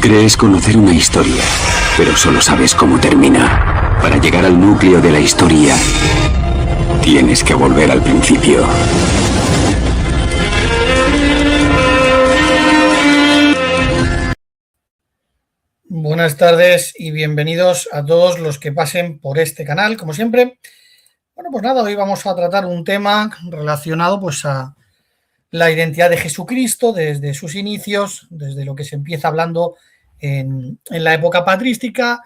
Crees conocer una historia, pero solo sabes cómo termina. Para llegar al núcleo de la historia, tienes que volver al principio. Buenas tardes y bienvenidos a todos los que pasen por este canal, como siempre. Bueno, pues nada, hoy vamos a tratar un tema relacionado pues a la identidad de Jesucristo desde sus inicios, desde lo que se empieza hablando en la época patrística,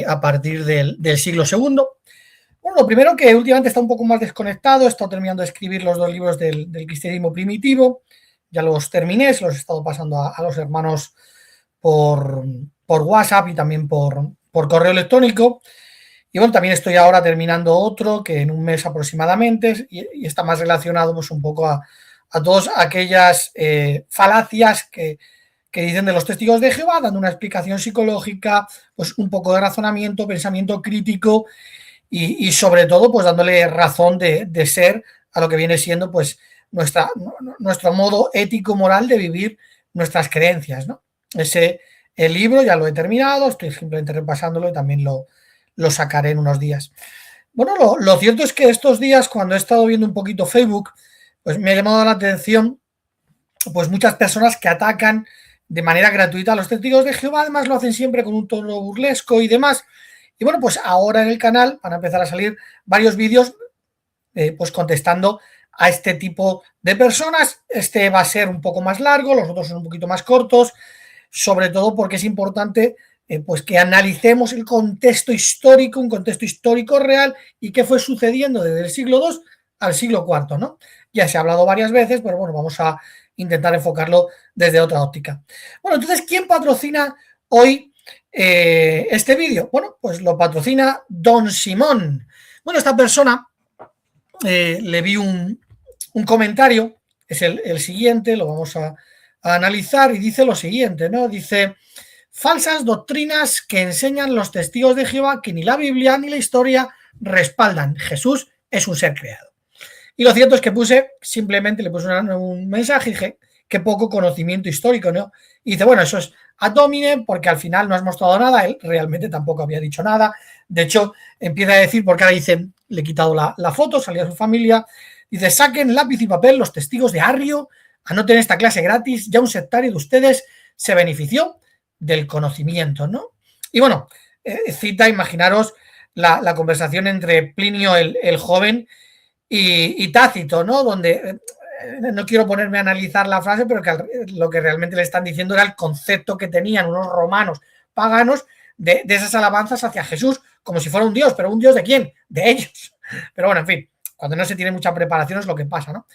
a partir del siglo II. Bueno, lo primero, que últimamente está un poco más desconectado, he estado terminando de escribir los dos libros del cristianismo primitivo, ya los terminé, se los he estado pasando a los hermanos por WhatsApp y también por correo electrónico. Y bueno, también estoy ahora terminando otro que en un mes aproximadamente y está más relacionado pues un poco a todas aquellas falacias que dicen de los testigos de Jehová, dando una explicación psicológica, pues un poco de razonamiento, pensamiento crítico y sobre todo pues dándole razón de ser a lo que viene siendo pues nuestro modo ético moral de vivir nuestras creencias, ¿no? El libro ya lo he terminado, estoy simplemente repasándolo y también lo sacaré en unos días. Bueno, lo cierto es que estos días, cuando he estado viendo un poquito Facebook, pues me ha llamado la atención pues muchas personas que atacan de manera gratuita a los testigos de Jehová. Además lo hacen siempre con un tono burlesco y demás. Y bueno, pues ahora en el canal van a empezar a salir varios vídeos pues contestando a este tipo de personas. Este va a ser un poco más largo, los otros son un poquito más cortos, sobre todo porque es importante pues que analicemos el contexto histórico, un contexto histórico real y qué fue sucediendo desde el siglo II al siglo IV, ¿no? Ya se ha hablado varias veces, pero bueno, vamos a intentar enfocarlo desde otra óptica. Bueno, entonces, ¿quién patrocina hoy este vídeo? Bueno, pues lo patrocina Don Simón. Bueno, esta persona le vi un comentario, es el siguiente, lo vamos a analizar, y dice lo siguiente, ¿no? Dice: falsas doctrinas que enseñan los testigos de Jehová que ni la Biblia ni la historia respaldan. Jesús es un ser creado. Y lo cierto es que simplemente le puse un mensaje y dije, qué poco conocimiento histórico, ¿no? Y dice, bueno, eso es ad hominem, porque al final no has mostrado nada. Él realmente tampoco había dicho nada. De hecho, empieza a decir, porque ahora dice, le he quitado la foto, salía su familia, dice, saquen lápiz y papel los testigos de Arrio, anoten esta clase gratis, ya un sectario de ustedes se benefició del conocimiento, ¿no? Y bueno, cita, imaginaros la conversación entre Plinio el joven y Tácito, ¿no? Donde no quiero ponerme a analizar la frase, pero que lo que realmente le están diciendo era el concepto que tenían unos romanos paganos de esas alabanzas hacia Jesús, como si fuera un dios. ¿Pero un dios de quién? De ellos. Pero bueno, en fin, cuando no se tiene mucha preparación es lo que pasa, ¿no?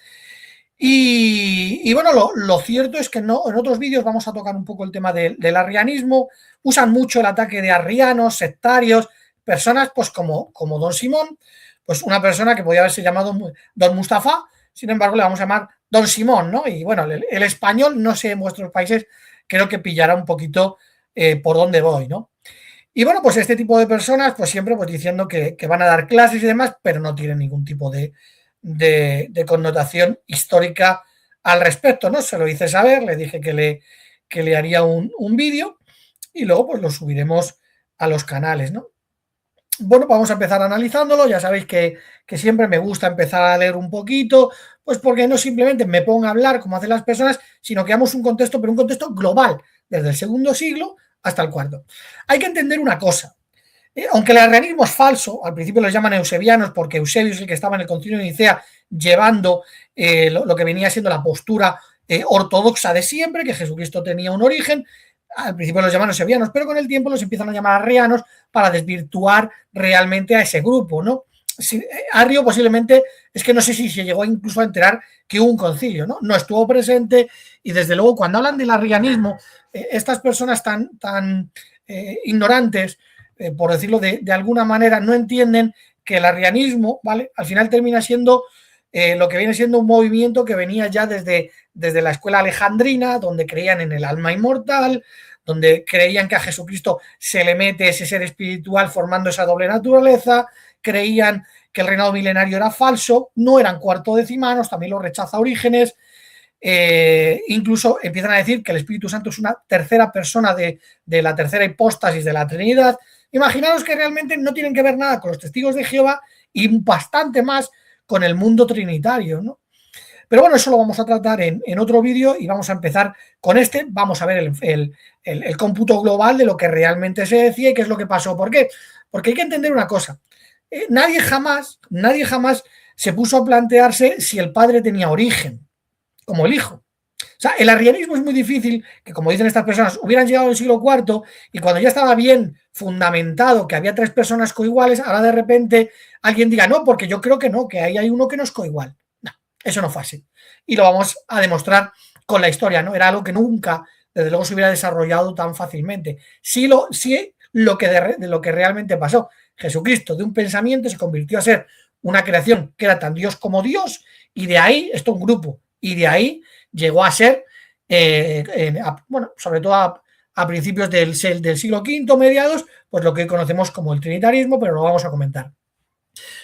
Y bueno, lo cierto es que en otros vídeos vamos a tocar un poco el tema del arrianismo. Usan mucho el ataque de arrianos, sectarios, personas pues como Don Simón, pues una persona que podía haberse llamado Don Mustafa, sin embargo le vamos a llamar Don Simón, ¿no? Y bueno, el español, no sé, en vuestros países creo que pillará un poquito por dónde voy, ¿no? Y bueno, pues este tipo de personas, pues siempre pues diciendo que van a dar clases y demás, pero no tienen ningún tipo de connotación histórica al respecto, ¿no? Se lo hice saber, le dije que le haría un vídeo y luego pues lo subiremos a los canales, ¿no? Bueno, vamos a empezar analizándolo. Ya sabéis que siempre me gusta empezar a leer un poquito, pues porque no simplemente me pongo a hablar como hacen las personas, sino que damos un contexto, pero un contexto global, desde el segundo siglo hasta el cuarto. Hay que entender una cosa. Aunque el arrianismo es falso, al principio los llaman eusebianos porque Eusebio es el que estaba en el concilio de Nicea llevando lo que venía siendo la postura ortodoxa de siempre, que Jesucristo tenía un origen. Al principio los llaman eusebianos, pero con el tiempo los empiezan a llamar arrianos para desvirtuar realmente a ese grupo, ¿no? Arrio posiblemente, es que no sé si se llegó incluso a enterar que hubo un concilio, ¿no? No estuvo presente y desde luego cuando hablan del arrianismo, estas personas tan ignorantes, por decirlo de alguna manera, no entienden que el arrianismo, ¿vale? Al final termina siendo lo que viene siendo un movimiento que venía ya desde la escuela alejandrina, donde creían en el alma inmortal, donde creían que a Jesucristo se le mete ese ser espiritual formando esa doble naturaleza, creían que el reinado milenario era falso, no eran cuartodecimanos, también lo rechaza Orígenes, incluso empiezan a decir que el Espíritu Santo es una tercera persona de la tercera hipóstasis de la Trinidad. Imaginaos que realmente no tienen que ver nada con los testigos de Jehová y bastante más con el mundo trinitario, ¿no? Pero bueno, eso lo vamos a tratar en otro vídeo y vamos a empezar con este. Vamos a ver el cómputo global de lo que realmente se decía y qué es lo que pasó. ¿Por qué? Porque hay que entender una cosa. Nadie jamás se puso a plantearse si el Padre tenía origen, como el Hijo. O sea, el arrianismo es muy difícil que, como dicen estas personas, hubieran llegado al siglo IV y cuando ya estaba bien fundamentado que había tres personas coiguales, ahora de repente alguien diga, no, porque yo creo que no, que ahí hay uno que no es coigual. No, eso no fue así. Y lo vamos a demostrar con la historia, ¿no? Era algo que nunca, desde luego, se hubiera desarrollado tan fácilmente. Sí, lo que realmente pasó. Jesucristo, de un pensamiento, se convirtió a ser una creación que era tan Dios como Dios, y de ahí, esto un grupo, y de ahí llegó a ser, bueno, sobre todo a principios del siglo V, mediados, pues lo que conocemos como el trinitarismo, pero lo vamos a comentar.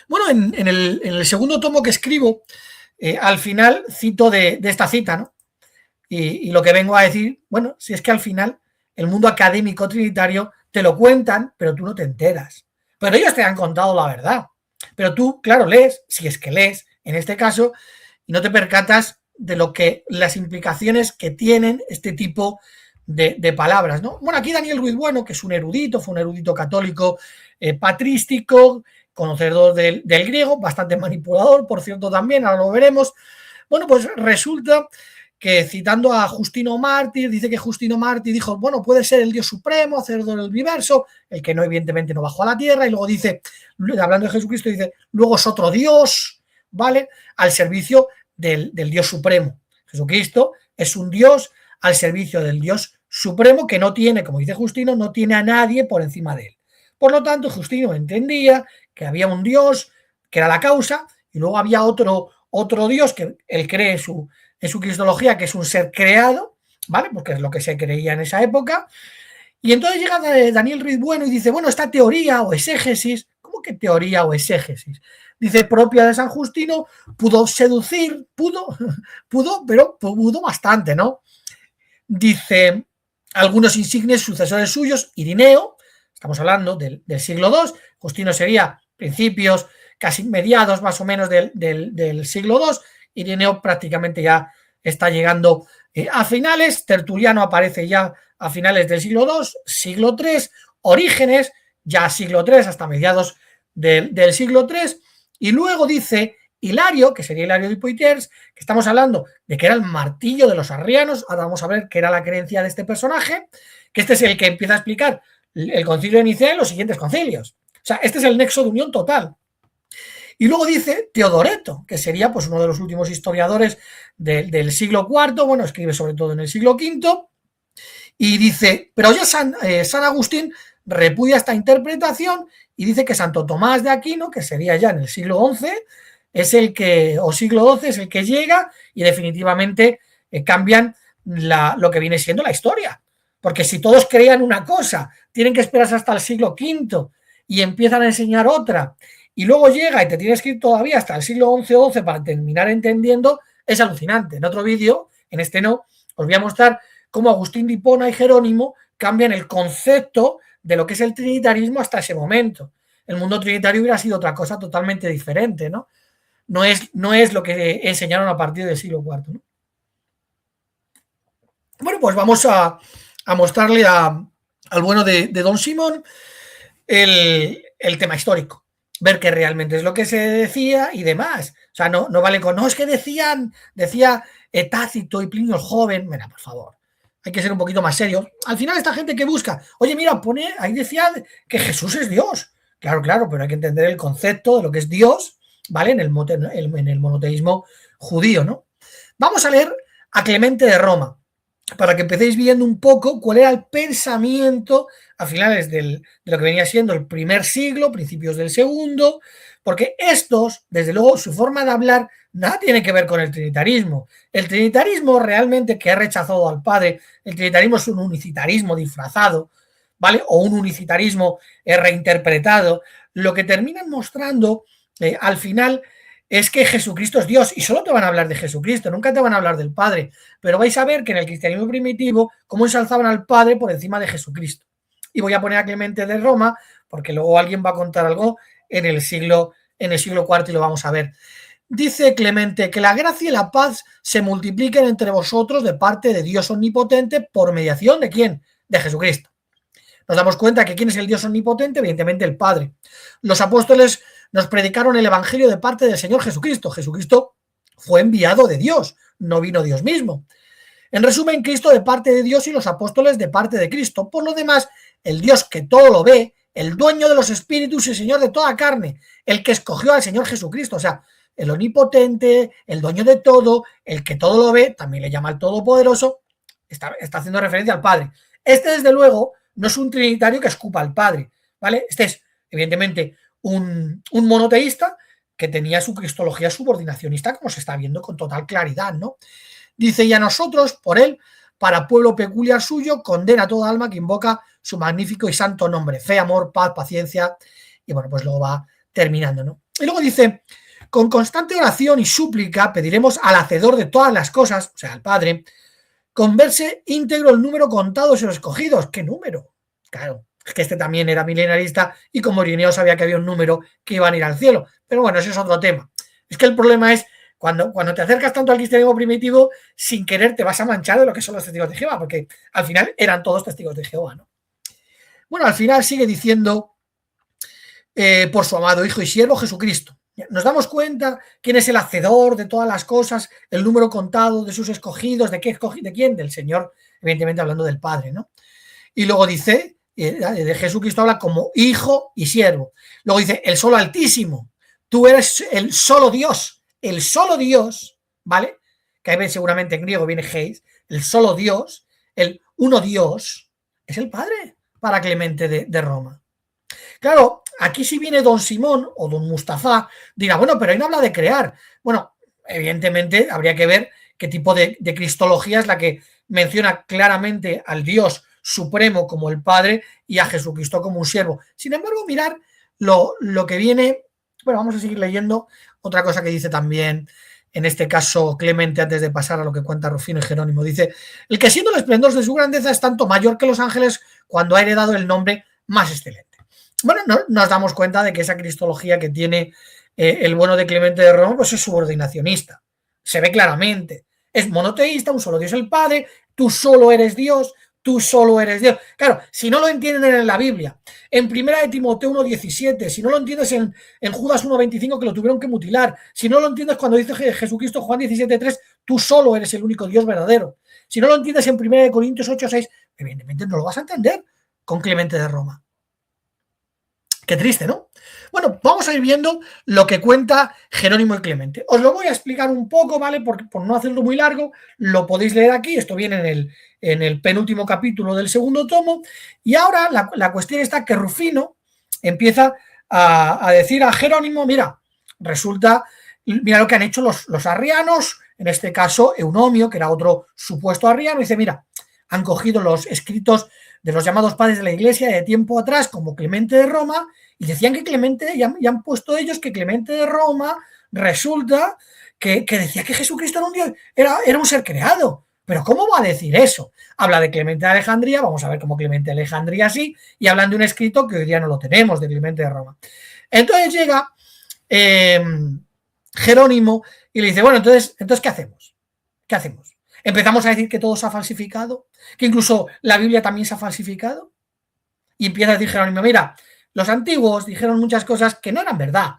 Bueno, en el segundo tomo que escribo, al final cito de esta cita, ¿no? Y lo que vengo a decir, bueno, si es que al final el mundo académico trinitario te lo cuentan, pero tú no te enteras. Pero ellos te han contado la verdad. Pero tú, claro, lees, si es que lees, en este caso, y no te percatas de lo que las implicaciones que tienen este tipo de palabras, ¿no? Bueno, aquí Daniel Ruiz Bueno, que es un erudito, fue un erudito católico patrístico, conocedor del griego, bastante manipulador, por cierto, también, ahora lo veremos. Bueno, pues resulta que, citando a Justino Mártir, dice que Justino Mártir dijo, bueno, puede ser el Dios supremo, hacedor del universo, el que no, evidentemente, no bajó a la tierra, y luego dice, hablando de Jesucristo, dice, luego es otro Dios, ¿vale?, al servicio del Dios supremo. Jesucristo es un Dios al servicio del Dios supremo que no tiene, como dice Justino, no tiene a nadie por encima de él. Por lo tanto, Justino entendía que había un Dios que era la causa y luego había otro Dios que él cree en su cristología, que es un ser creado, ¿vale? Porque es lo que se creía en esa época. Y entonces llega Daniel Ruiz Bueno y dice, bueno, esta teoría o exégesis, ¿cómo que teoría o exégesis? Dice, propia de San Justino, pudo seducir, pero pudo bastante, ¿no? Dice, algunos insignes sucesores suyos, Irineo, estamos hablando del siglo II, Justino sería principios, casi mediados más o menos del siglo II, Irineo prácticamente ya está llegando a finales, Tertuliano aparece ya a finales del siglo II, siglo III, Orígenes, ya siglo III hasta mediados del siglo III, y luego dice Hilario, que sería Hilario de Poitiers, que estamos hablando de que era el martillo de los arrianos. Ahora vamos a ver qué era la creencia de este personaje, que este es el que empieza a explicar el concilio de Nicea y los siguientes concilios. O sea, este es el nexo de unión total. Y luego dice Teodoreto, que sería pues uno de los últimos historiadores del siglo IV, bueno, escribe sobre todo en el siglo V, y dice, pero ya San Agustín repudia esta interpretación y dice que Santo Tomás de Aquino, que sería ya en el siglo XI, es el que, o siglo XII, es el que llega y definitivamente cambian lo que viene siendo la historia. Porque si todos creían una cosa, tienen que esperarse hasta el siglo V y empiezan a enseñar otra, y luego llega y te tienes que ir todavía hasta el siglo XI o XII para terminar entendiendo, es alucinante. En otro vídeo, en este no, os voy a mostrar cómo Agustín de Hipona y Jerónimo cambian el concepto de lo que es el trinitarismo hasta ese momento. El mundo trinitario hubiera sido otra cosa totalmente diferente, ¿no? No es lo que enseñaron a partir del siglo IV, ¿no? Bueno, pues vamos a mostrarle al bueno de Don Simón el tema histórico, ver qué realmente es lo que se decía y demás. O sea, no vale con, no, es que decía Tácito y Plinio el Joven. Mira, por favor, hay que ser un poquito más serio. Al final, esta gente que busca, oye, mira, ahí decía que Jesús es Dios. Claro, pero hay que entender el concepto de lo que es Dios, ¿vale? En el monoteísmo judío, ¿no? Vamos a leer a Clemente de Roma, para que empecéis viendo un poco cuál era el pensamiento a finales de lo que venía siendo el primer siglo, principios del segundo, porque estos, desde luego, su forma de hablar nada tiene que ver con el trinitarismo. El trinitarismo realmente, que ha rechazado al Padre, el trinitarismo es un unicitarismo disfrazado, ¿vale? O un unicitarismo reinterpretado. Lo que terminan mostrando al final es que Jesucristo es Dios y solo te van a hablar de Jesucristo, nunca te van a hablar del Padre, pero vais a ver que en el cristianismo primitivo cómo ensalzaban al Padre por encima de Jesucristo. Y voy a poner a Clemente de Roma porque luego alguien va a contar algo en el siglo IV y lo vamos a ver. Dice Clemente que la gracia y la paz se multipliquen entre vosotros de parte de Dios omnipotente por mediación ¿de quién? De Jesucristo. Nos damos cuenta que ¿quién es el Dios omnipotente? Evidentemente el Padre. Los apóstoles nos predicaron el evangelio de parte del Señor Jesucristo. Jesucristo fue enviado de Dios, no vino Dios mismo. En resumen, Cristo de parte de Dios y los apóstoles de parte de Cristo. Por lo demás, el Dios que todo lo ve, el dueño de los espíritus y Señor de toda carne, el que escogió al Señor Jesucristo, o sea, el omnipotente, el dueño de todo, el que todo lo ve, también le llama al todopoderoso, está haciendo referencia al Padre. Este, desde luego, no es un trinitario que escupa al Padre, ¿vale? Este es, evidentemente, un monoteísta que tenía su cristología subordinacionista, como se está viendo con total claridad, ¿no? Dice, y a nosotros, por él, para pueblo peculiar suyo, condena a toda alma que invoca su magnífico y santo nombre, fe, amor, paz, paciencia, y bueno, pues luego va terminando, ¿no? Y luego dice, con constante oración y súplica pediremos al hacedor de todas las cosas, o sea, al Padre, con verse íntegro el número contado de los escogidos. ¿Qué número? Claro, es que este también era milenarista y como Irineo sabía que había un número que iban a ir al cielo. Pero bueno, ese es otro tema. Es que el problema es cuando te acercas tanto al cristianismo primitivo, sin querer te vas a manchar de lo que son los testigos de Jehová, porque al final eran todos testigos de Jehová, ¿no? Bueno, al final sigue diciendo por su amado Hijo y Siervo Jesucristo. Nos damos cuenta quién es el hacedor de todas las cosas, el número contado de sus escogidos, ¿de quién? Del Señor, evidentemente hablando del Padre, ¿no? Y luego dice, de Jesucristo habla como Hijo y Siervo. Luego dice, el solo Altísimo, tú eres el solo Dios, ¿vale? Que ahí seguramente en griego viene Heis, el solo Dios, el uno Dios, es el Padre para Clemente de Roma. Claro, aquí si viene don Simón o don Mustafa, dirá, bueno, pero ahí no habla de crear. Bueno, evidentemente habría que ver qué tipo de cristología es la que menciona claramente al Dios supremo como el Padre y a Jesucristo como un siervo. Sin embargo, mirar lo que viene, bueno, vamos a seguir leyendo otra cosa que dice también, en este caso Clemente, antes de pasar a lo que cuenta Rufino y Jerónimo. Dice, el que siendo el esplendor de su grandeza es tanto mayor que los ángeles cuando ha heredado el nombre más excelente. Bueno, nos damos cuenta de que esa cristología que tiene el bueno de Clemente de Roma, pues es subordinacionista. Se ve claramente. Es monoteísta, un solo Dios el Padre, tú solo eres Dios, tú solo eres Dios. Claro, si no lo entienden en la Biblia, en 1 Timoteo 1,17, si no lo entiendes en Judas 1,25 que lo tuvieron que mutilar, si no lo entiendes cuando dice Jesucristo Juan 17,3, tú solo eres el único Dios verdadero. Si no lo entiendes en 1 Corintios 8,6, evidentemente no lo vas a entender con Clemente de Roma. Qué triste, ¿no? Bueno, vamos a ir viendo lo que cuenta Jerónimo y Clemente. Os lo voy a explicar un poco, ¿vale? Por no hacerlo muy largo, lo podéis leer aquí, esto viene en el penúltimo capítulo del segundo tomo, y ahora la cuestión está que Rufino empieza a decir a Jerónimo, mira, resulta, mira lo que han hecho los arrianos, en este caso Eunomio, que era otro supuesto arriano, dice, mira, han cogido los escritos de los llamados padres de la Iglesia de tiempo atrás, como Clemente de Roma, y decían que Clemente, ya han puesto ellos que Clemente de Roma resulta que decía que Jesucristo era un Dios, era un ser creado. Pero ¿cómo va a decir eso? Habla de Clemente de Alejandría, vamos a ver cómo Clemente de Alejandría sí, y hablan de un escrito que hoy día no lo tenemos, de Clemente de Roma. Entonces llega Jerónimo y le dice, bueno, entonces ¿qué hacemos? ¿Qué hacemos? ¿Empezamos a decir que todo se ha falsificado? ¿Que incluso la Biblia también se ha falsificado? Y empieza a decir Jerónimo, mira, los antiguos dijeron muchas cosas que no eran verdad,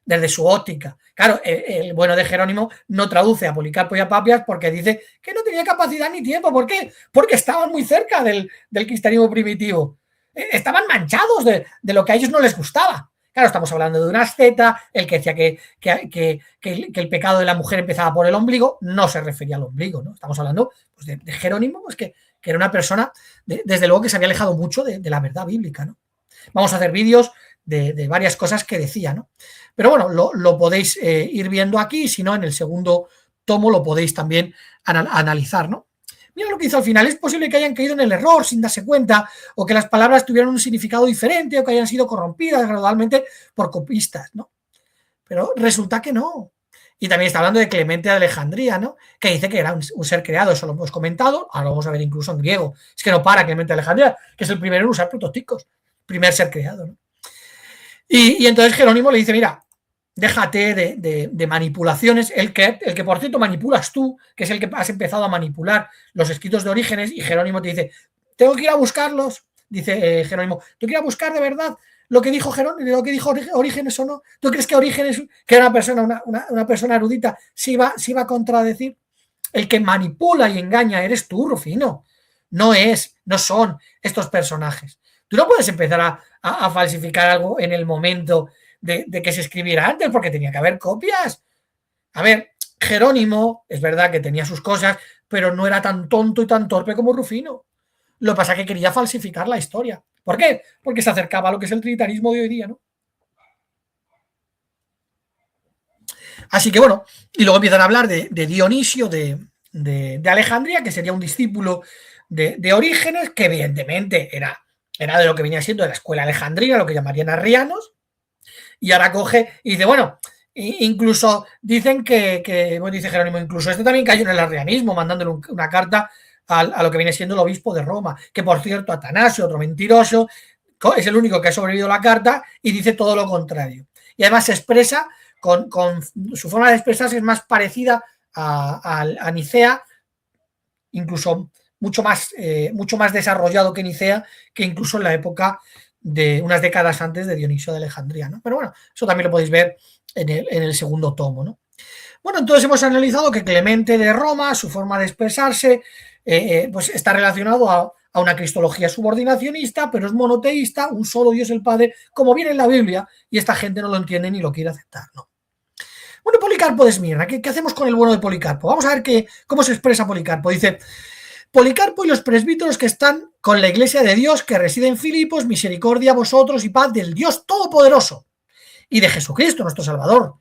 desde su óptica. Claro, el bueno de Jerónimo no traduce a Policarpo y a Papias porque dice que no tenía capacidad ni tiempo. ¿Por qué? Porque estaban muy cerca del cristianismo primitivo. Estaban manchados de lo que a ellos no les gustaba. Claro, estamos hablando de una asceta, el que decía que el pecado de la mujer empezaba por el ombligo, no se refería al ombligo, ¿no? Estamos hablando pues, de Jerónimo, pues que era una persona, desde luego, que se había alejado mucho de la verdad bíblica, ¿no? Vamos a hacer vídeos de varias cosas que decía, ¿no? Pero bueno, lo podéis ir viendo aquí, si no, en el segundo tomo lo podéis también analizar, ¿no? Mira lo que hizo al final. Es posible que hayan caído en el error sin darse cuenta, o que las palabras tuvieran un significado diferente, o que hayan sido corrompidas gradualmente por copistas, ¿no? Pero resulta que no. Y también está hablando de Clemente de Alejandría, ¿no? Que dice que era un ser creado, eso lo hemos comentado, ahora lo vamos a ver incluso en griego. Es que no para Clemente de Alejandría, que es el primero en usar prototipos, primer ser creado, ¿no? Y entonces Jerónimo le dice, mira, déjate de manipulaciones, el que por cierto manipulas tú, que es el que has empezado a manipular los escritos de Orígenes, y Jerónimo te dice, tengo que ir a buscarlos, dice Jerónimo, tengo que ir a buscar de verdad lo que dijo Jerónimo, lo que dijo Orígenes o no. ¿Tú crees que Orígenes, que era una persona erudita, se iba a contradecir? El que manipula y engaña eres tú, Rufino. No son estos personajes. Tú no puedes empezar a falsificar algo en el momento de que se escribiera antes, porque tenía que haber copias. A ver, Jerónimo, es verdad que tenía sus cosas, pero no era tan tonto y tan torpe como Rufino. Lo que pasa es que quería falsificar la historia. ¿Por qué? Porque se acercaba a lo que es el trinitarismo de hoy día, ¿no? Así que bueno, y luego empiezan a hablar de Dionisio de Alejandría, que sería un discípulo de Orígenes, que evidentemente era de lo que venía siendo de la escuela alejandrina, lo que llamarían arrianos, y ahora coge y dice, bueno, incluso dicen bueno, dice Jerónimo, incluso este también cayó en el arrianismo, mandándole una carta a lo que viene siendo el obispo de Roma, que por cierto Atanasio, otro mentiroso, es el único que ha sobrevivido la carta y dice todo lo contrario. Y además se expresa con su forma de expresarse es más parecida a Nicea, incluso mucho más desarrollado que Nicea, que incluso en la época de unas décadas antes de Dionisio de Alejandría, ¿no? Pero bueno, eso también lo podéis ver en el segundo tomo, ¿no? Bueno, entonces hemos analizado que Clemente de Roma, su forma de expresarse, pues está relacionado a una cristología subordinacionista, pero es monoteísta, un solo Dios el Padre, como viene en la Biblia, y esta gente no lo entiende ni lo quiere aceptar, ¿no? Bueno, Policarpo de Esmirna, ¿qué hacemos con el bueno de Policarpo? Vamos a ver cómo se expresa Policarpo. Dice, Policarpo y los presbíteros que están con la iglesia de Dios que reside en Filipos, misericordia a vosotros y paz del Dios Todopoderoso y de Jesucristo, nuestro Salvador.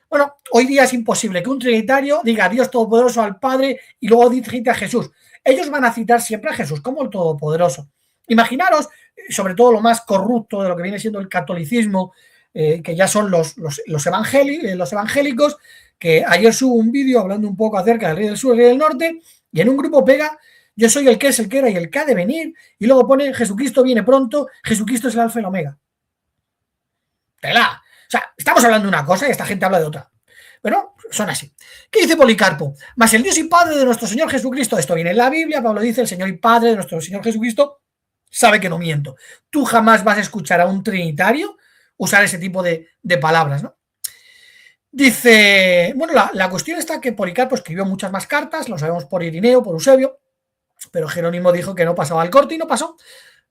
Bueno, hoy día es imposible que un trinitario diga Dios Todopoderoso al Padre y luego cite a Jesús. Ellos van a citar siempre a Jesús como el Todopoderoso. Imaginaros, sobre todo lo más corrupto de lo que viene siendo el catolicismo, que ya son los evangélicos, que ayer subo un vídeo hablando un poco acerca del Rey del Sur y el Rey del Norte, y en un grupo pega, yo soy el que es, el que era y el que ha de venir, y luego pone Jesucristo viene pronto, Jesucristo es el alfa y el omega. ¡Tela! O sea, estamos hablando de una cosa y esta gente habla de otra. Pero son así. ¿Qué dice Policarpo? Mas el Dios y Padre de nuestro Señor Jesucristo, esto viene en la Biblia, Pablo dice, el Señor y Padre de nuestro Señor Jesucristo, sabe que no miento. Tú jamás vas a escuchar a un trinitario usar ese tipo de palabras, ¿no? Dice, bueno, la cuestión está que Policarpo escribió muchas más cartas, lo sabemos por Irineo, por Eusebio, pero Jerónimo dijo que no pasaba el corte y no pasó.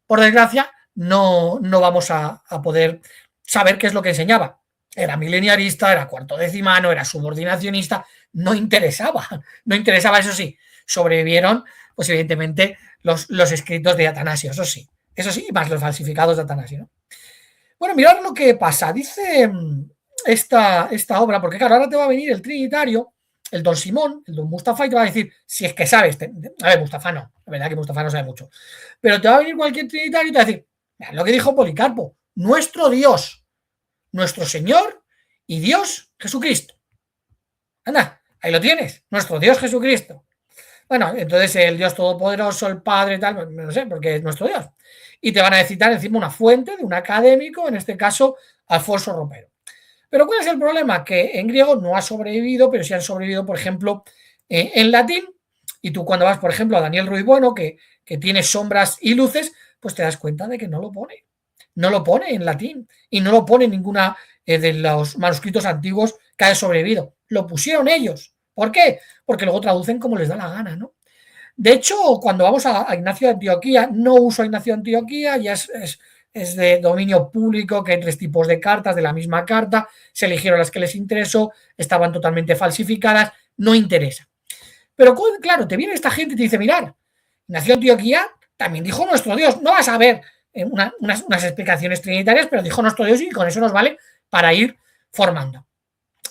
Por desgracia, no vamos a poder saber qué es lo que enseñaba. Era mileniarista, era cuartodecimano, era subordinacionista, no interesaba, eso sí. Sobrevivieron, pues evidentemente, los escritos de Atanasio, eso sí, más los falsificados de Atanasio, ¿no? Bueno, mirad lo que pasa, dice esta obra, porque claro, ahora te va a venir el trinitario, el don Simón, el don Mustafa, y te va a decir, si es que sabes, a ver, Mustafa no, la verdad que Mustafa no sabe mucho, pero te va a venir cualquier trinitario y te va a decir, lo que dijo Policarpo, nuestro Dios, nuestro Señor y Dios Jesucristo. Anda, ahí lo tienes, nuestro Dios Jesucristo. Bueno, entonces el Dios Todopoderoso, el Padre, tal, no sé, porque es nuestro Dios. Y te van a citar encima una fuente de un académico, en este caso, Alfonso Ropero. Pero ¿cuál es el problema? Que en griego no ha sobrevivido, pero sí han sobrevivido, por ejemplo, en latín. Y tú cuando vas, por ejemplo, a Daniel Ruiz Bueno, que tiene sombras y luces, pues te das cuenta de que no lo pone. No lo pone en latín y no lo pone en ninguna de los manuscritos antiguos que haya sobrevivido. Lo pusieron ellos. ¿Por qué? Porque luego traducen como les da la gana, ¿no? De hecho, cuando vamos a Ignacio de Antioquía, no uso a Ignacio de Antioquía, ya es de dominio público, que hay 3 tipos de cartas de la misma carta, se eligieron las que les interesó, estaban totalmente falsificadas, no interesa. Pero claro, te viene esta gente y te dice, mirad, Ignacio de Antioquía también dijo nuestro Dios, no vas a ver unas explicaciones trinitarias, pero dijo nuestro Dios y con eso nos vale para ir formando.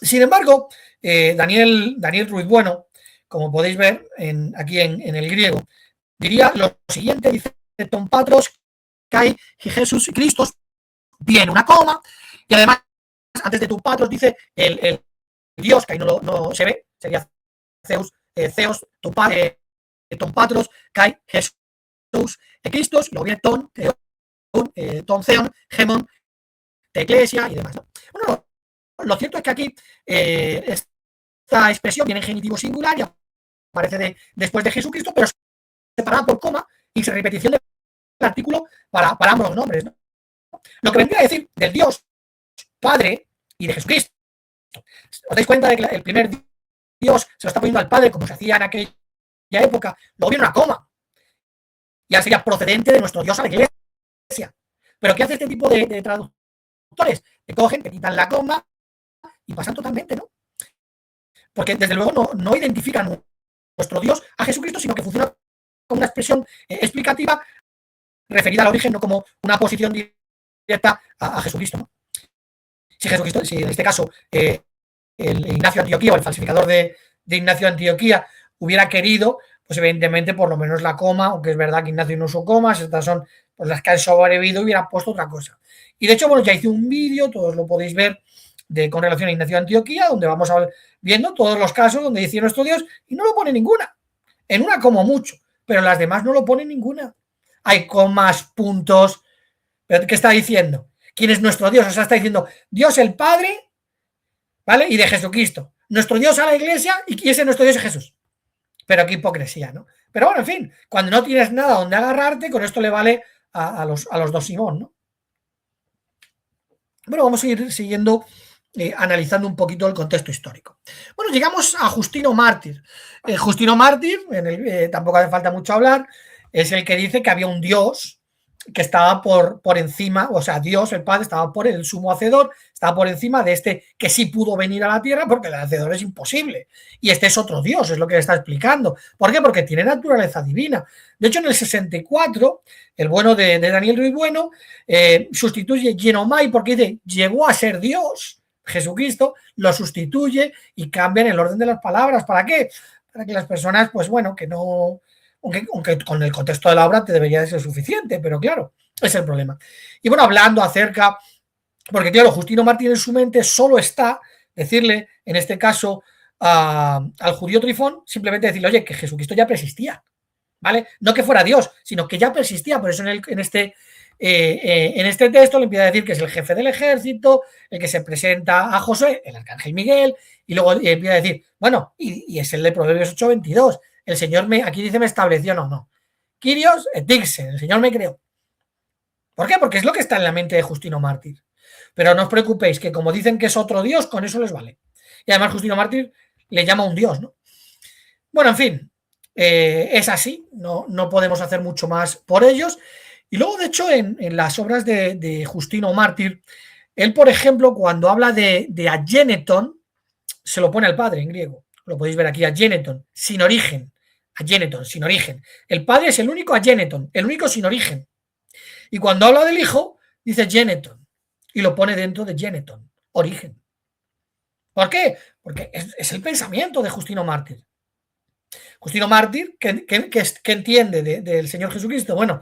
Sin embargo, Daniel Ruiz Bueno, como podéis ver aquí en el griego, diría lo siguiente, dice Ton Patros, Kai y Jesús y Cristo, viene una coma, y además, antes de tu Patros, dice el dios, que ahí no se ve, sería Zeus, Zeos, Tompatros, Kai, Jesús, Cristos, luego viene Ton, Theon, Gemon, Teclesia y demás, ¿no? Bueno, lo cierto es que aquí esta expresión viene en genitivo singular y aparece después de Jesucristo, pero separada por coma y repetición del artículo para ambos nombres, ¿no? Lo que vendría a decir del Dios Padre y de Jesucristo. ¿Os dais cuenta de que el primer Dios se lo está poniendo al Padre, como se hacía en aquella época? Luego viene una coma. Ya sería procedente de nuestro Dios a la Iglesia. Pero ¿qué hace este tipo de traductores? Te cogen, te quitan la coma y pasan totalmente, ¿no? Porque desde luego no identifican nuestro Dios a Jesucristo, sino que funciona como una expresión explicativa referida al origen, no como una posición directa a Jesucristo, ¿no? Si Jesucristo, si en este caso el Ignacio de Antioquía o el falsificador de Ignacio de Antioquía hubiera querido, pues evidentemente por lo menos la coma, aunque es verdad que Ignacio no usó comas, estas son pues las que han sobrevivido, hubiera puesto otra cosa. Y de hecho, bueno, ya hice un vídeo, todos lo podéis ver, con relación a Ignacio de Antioquía, donde vamos viendo todos los casos donde dice nuestro Dios y no lo pone ninguna. En una como mucho, pero en las demás no lo pone ninguna. Hay comas, puntos. ¿Pero qué está diciendo? ¿Quién es nuestro Dios? O sea, está diciendo Dios el Padre, ¿vale? Y de Jesucristo. Nuestro Dios a la Iglesia y ese nuestro Dios es Jesús. Pero qué hipocresía, ¿no? Pero bueno, en fin, cuando no tienes nada donde agarrarte, con esto le vale a los dos Simón, ¿no? Bueno, vamos a ir siguiendo, analizando un poquito el contexto histórico. Bueno, llegamos a Justino Mártir. Justino Mártir, tampoco hace falta mucho hablar, es el que dice que había un Dios que estaba por encima, o sea, Dios, el Padre, estaba por el sumo hacedor, estaba por encima de este que sí pudo venir a la tierra porque el hacedor es imposible. Y este es otro Dios, es lo que le está explicando. ¿Por qué? Porque tiene naturaleza divina. De hecho, en el 64, el bueno de Daniel Ruiz Bueno sustituye Genomai porque dice, llegó a ser Dios, Jesucristo, lo sustituye y cambian el orden de las palabras. ¿Para qué? Para que las personas, pues bueno, que no... Aunque con el contexto de la obra te debería de ser suficiente, pero claro, es el problema. Y bueno, hablando acerca, porque claro, Justino Mártir en su mente solo está decirle, en este caso, al judío Trifón, simplemente decirle, oye, que Jesucristo ya persistía, ¿vale? No que fuera Dios, sino que ya persistía, por eso en este texto le empieza a decir que es el jefe del ejército, el que se presenta a Josué, el arcángel Miguel, y luego empieza a decir, bueno, y es el de Proverbios 8:22, el Señor aquí dice me estableció, no. Kyrios et dixen, el Señor me creó. ¿Por qué? Porque es lo que está en la mente de Justino Mártir. Pero no os preocupéis, que como dicen que es otro Dios, con eso les vale. Y además Justino Mártir le llama un Dios, ¿no? Bueno, en fin, es así, no podemos hacer mucho más por ellos. Y luego, de hecho, en las obras de Justino Mártir, él, por ejemplo, cuando habla de agéneton, se lo pone al Padre en griego. Lo podéis ver aquí, agéneton, sin origen. Agéneton, sin origen. El Padre es el único agéneton, el único sin origen. Y cuando habla del Hijo, dice géneton. Y lo pone dentro de géneton, origen. ¿Por qué? Porque es el pensamiento de Justino Mártir. Justino Mártir, ¿qué entiende del Señor Jesucristo? Bueno,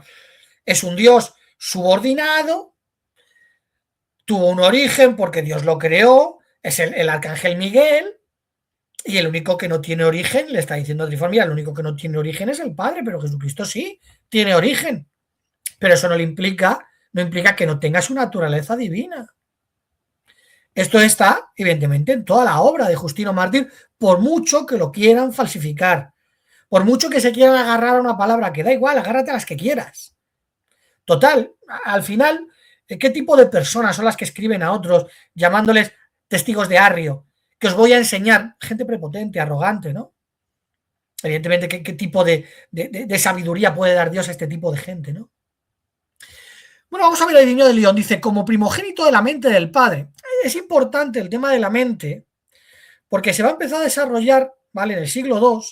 es un Dios subordinado, tuvo un origen porque Dios lo creó, es el arcángel Miguel, y el único que no tiene origen, le está diciendo a Trifón, mira, el único que no tiene origen es el Padre, pero Jesucristo sí tiene origen. Pero eso no implica que no tenga su naturaleza divina. Esto está, evidentemente, en toda la obra de Justino Mártir, por mucho que lo quieran falsificar, por mucho que se quieran agarrar a una palabra, que da igual, agárrate a las que quieras. Total, al final, ¿qué tipo de personas son las que escriben a otros llamándoles testigos de Arrio? Que os voy a enseñar, gente prepotente, arrogante, ¿no? Evidentemente, ¿qué tipo de sabiduría puede dar Dios a este tipo de gente, ¿no? Bueno, vamos a ver el Irineo de León. Dice, como primogénito de la mente del Padre. Es importante el tema de la mente, porque se va a empezar a desarrollar, ¿vale? En el siglo II,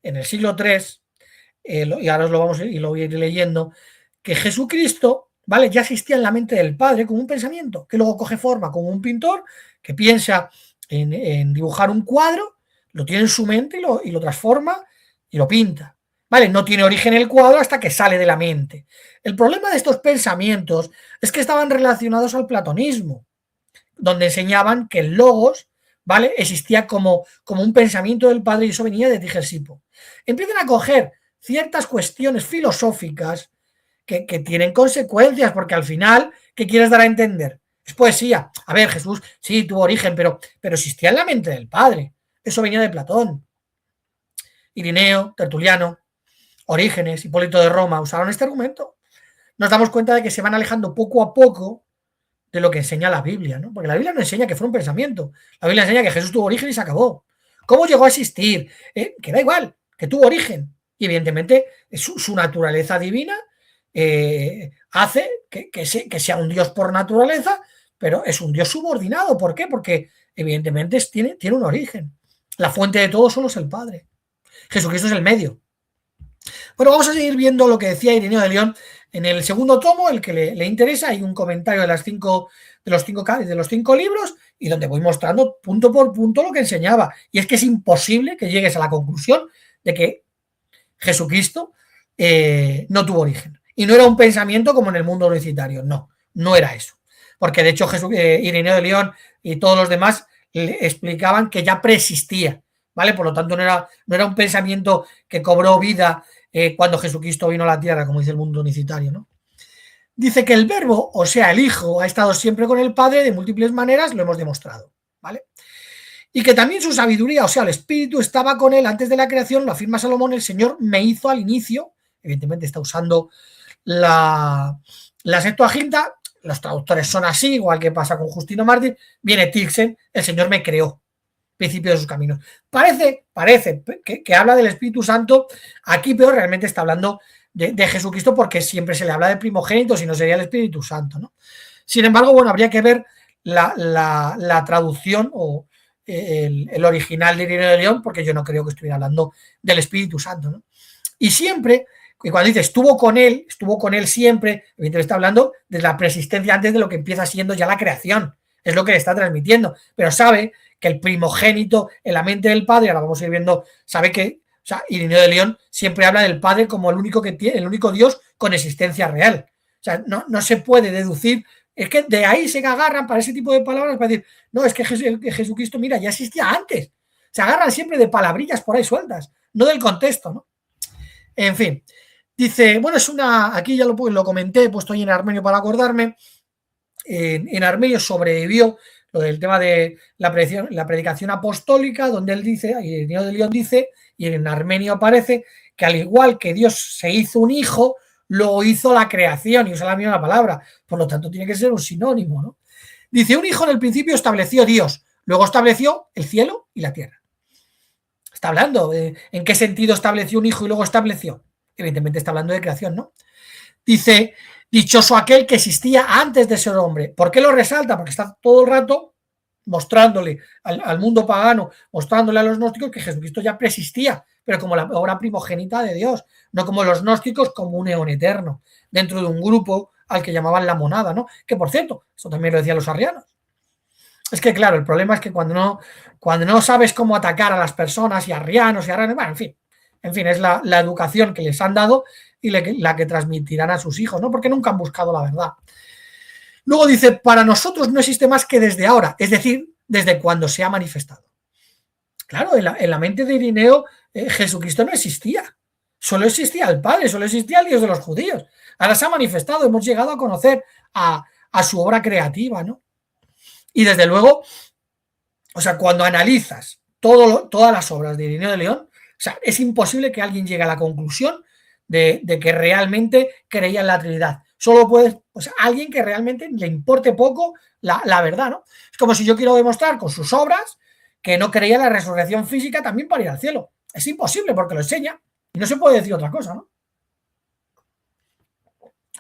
en el siglo III, y ahora os lo vamos a ir, y lo voy a ir leyendo, que Jesucristo, ¿vale? Ya existía en la mente del Padre como un pensamiento, que luego coge forma como un pintor que piensa en dibujar un cuadro, lo tiene en su mente y lo transforma y lo pinta. ¿Vale? No tiene origen el cuadro hasta que sale de la mente. El problema de estos pensamientos es que estaban relacionados al platonismo, donde enseñaban que el logos, ¿vale? Existía como un pensamiento del Padre y eso venía de Tijersipo. Empiezan a coger ciertas cuestiones filosóficas que tienen consecuencias, porque al final, ¿qué quieres dar a entender? Es poesía. A ver, Jesús sí tuvo origen, pero existía en la mente del Padre. Eso venía de Platón. Irineo, Tertuliano, Orígenes, Hipólito de Roma usaron este argumento. Nos damos cuenta de que se van alejando poco a poco de lo que enseña la Biblia, ¿no? Porque la Biblia no enseña que fue un pensamiento. La Biblia enseña que Jesús tuvo origen y se acabó. ¿Cómo llegó a existir? Que da igual, que tuvo origen. Y evidentemente su naturaleza divina hace que sea un Dios por naturaleza, pero es un Dios subordinado. ¿Por qué? Porque evidentemente tiene un origen. La fuente de todo solo es el Padre. Jesucristo es el medio. Bueno, vamos a seguir viendo lo que decía Ireneo de León en el segundo tomo, el que le interesa. Hay un comentario de los cinco libros y donde voy mostrando punto por punto lo que enseñaba. Y es que es imposible que llegues a la conclusión de que Jesucristo no tuvo origen. Y no era un pensamiento como en el mundo unicitario. No era eso. Porque de hecho Ireneo de León y todos los demás le explicaban que ya preexistía, ¿vale? Por lo tanto, no era un pensamiento que cobró vida cuando Jesucristo vino a la tierra, como dice el mundo unicitario, ¿no? Dice que el Verbo, o sea, el Hijo, ha estado siempre con el Padre de múltiples maneras, lo hemos demostrado, ¿vale? Y que también su sabiduría, o sea, el Espíritu, estaba con él antes de la creación, lo afirma Salomón, el Señor me hizo al inicio, evidentemente está usando la Septuaginta, los traductores son así, igual que pasa con Justino Mártir, viene Tixen, el Señor me creó, principio de sus caminos. Parece que habla del Espíritu Santo aquí, pero realmente está hablando de Jesucristo porque siempre se le habla de primogénito, si no sería el Espíritu Santo, ¿no? Sin embargo, bueno, habría que ver la traducción o el original de Ireneo de León, porque yo no creo que estuviera hablando del Espíritu Santo, ¿no? Y siempre, y cuando dice estuvo con él siempre, evidentemente está hablando de la preexistencia antes de lo que empieza siendo ya la creación. Es lo que le está transmitiendo, pero sabe que el primogénito en la mente del Padre, ahora vamos a ir viendo, sabe que, o sea, Ireneo de León siempre habla del Padre como el único Dios con existencia real. O sea, no se puede deducir, es que de ahí se agarran para ese tipo de palabras para decir, no, es que Jesucristo, mira, ya existía antes. Se agarran siempre de palabrillas por ahí sueltas, no del contexto, ¿no? En fin, dice, bueno, aquí ya lo comenté, he puesto ahí en armenio para acordarme. En armenio sobrevivió lo del tema de la predicación apostólica, donde él dice, Ireneo de León dice, y en armenio aparece, que al igual que Dios se hizo un hijo, luego hizo la creación, y usa la misma palabra, por lo tanto tiene que ser un sinónimo, ¿no? Dice, un hijo en el principio estableció Dios, luego estableció el cielo y la tierra. Está hablando de en qué sentido estableció un hijo y luego estableció. Evidentemente está hablando de creación, ¿no? Dice, dichoso aquel que existía antes de ser hombre. ¿Por qué lo resalta? Porque está todo el rato mostrándole al mundo pagano, mostrándole a los gnósticos que Jesucristo ya preexistía, pero como la obra primogénita de Dios, no como los gnósticos, como un eón eterno, dentro de un grupo al que llamaban la monada, ¿no? Que por cierto, eso también lo decían los arrianos. Es que claro, el problema es que cuando no sabes cómo atacar a las personas y arrianos y arrianos, bueno, en fin, es la educación que les han dado y la que transmitirán a sus hijos, ¿no? Porque nunca han buscado la verdad. Luego dice, para nosotros no existe más que desde ahora, es decir, desde cuando se ha manifestado. Claro, en la mente de Ireneo, Jesucristo no existía. Solo existía el Padre, solo existía el Dios de los judíos. Ahora se ha manifestado, hemos llegado a conocer a su obra creativa, ¿no? Y desde luego, o sea, cuando analizas todas las obras de Ireneo de León, o sea, es imposible que alguien llegue a la conclusión de que realmente creía en la Trinidad. Solo puede, pues, alguien que realmente le importe poco la verdad, ¿no? Es como si yo quiero demostrar con sus obras que no creía en la resurrección física también para ir al cielo. Es imposible porque lo enseña y no se puede decir otra cosa, ¿no?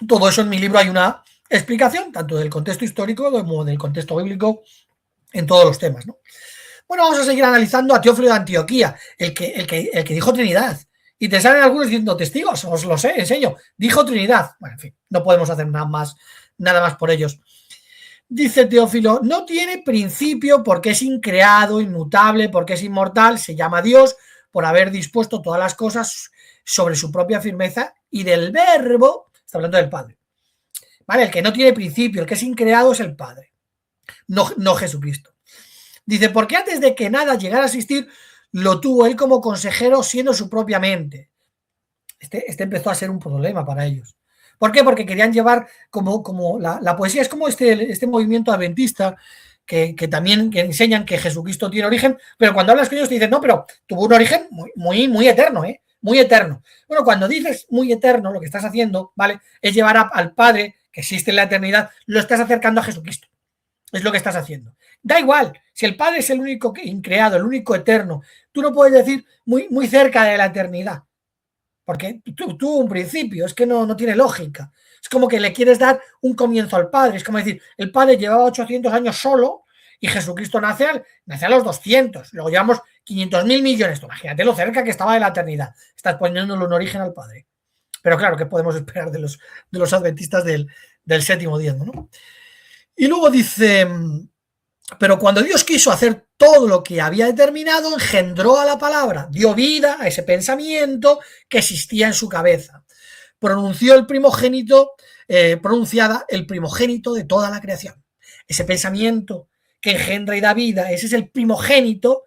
Todo eso en mi libro hay una explicación, tanto del contexto histórico como del contexto bíblico en todos los temas, ¿no? Bueno, vamos a seguir analizando a Teófilo de Antioquía, el que dijo Trinidad. Y te salen algunos diciendo testigos, os lo sé, enseño, dijo Trinidad. Bueno, en fin, no podemos hacer nada más por ellos. Dice Teófilo, no tiene principio porque es increado, inmutable, porque es inmortal, se llama Dios por haber dispuesto todas las cosas sobre su propia firmeza y del Verbo, está hablando del Padre. ¿Vale? El que no tiene principio, el que es increado es el Padre, no Jesucristo. Dice, porque antes de que nada llegara a existir, lo tuvo él como consejero siendo su propia mente. Este empezó a ser un problema para ellos. ¿Por qué? Porque querían llevar como la poesía, es como este movimiento adventista que también que enseñan que Jesucristo tiene origen, pero cuando hablas con ellos te dicen, no, pero tuvo un origen muy eterno, muy eterno. Bueno, cuando dices muy eterno, lo que estás haciendo, ¿vale? Es llevar al Padre, que existe en la eternidad, lo estás acercando a Jesucristo. Es lo que estás haciendo. Da igual, si el Padre es el único increado, el único eterno, tú no puedes decir muy cerca de la eternidad. Porque tú un principio, es que no tiene lógica. Es como que le quieres dar un comienzo al Padre. Es como decir, el Padre llevaba 800 años solo y Jesucristo nace a los 200. Luego llevamos 500.000 millones. Imagínate lo cerca que estaba de la eternidad. Estás poniéndole un origen al Padre. Pero claro, ¿qué podemos esperar de los adventistas del séptimo día, ¿no? Y luego dice, pero cuando Dios quiso hacer todo lo que había determinado, engendró a la palabra, dio vida a ese pensamiento que existía en su cabeza. Pronunció el primogénito, pronunciada el primogénito de toda la creación. Ese pensamiento que engendra y da vida, ese es el primogénito,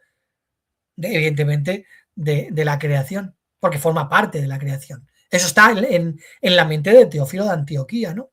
evidentemente, de la creación, porque forma parte de la creación. Eso está en la mente de Teófilo de Antioquía, ¿no?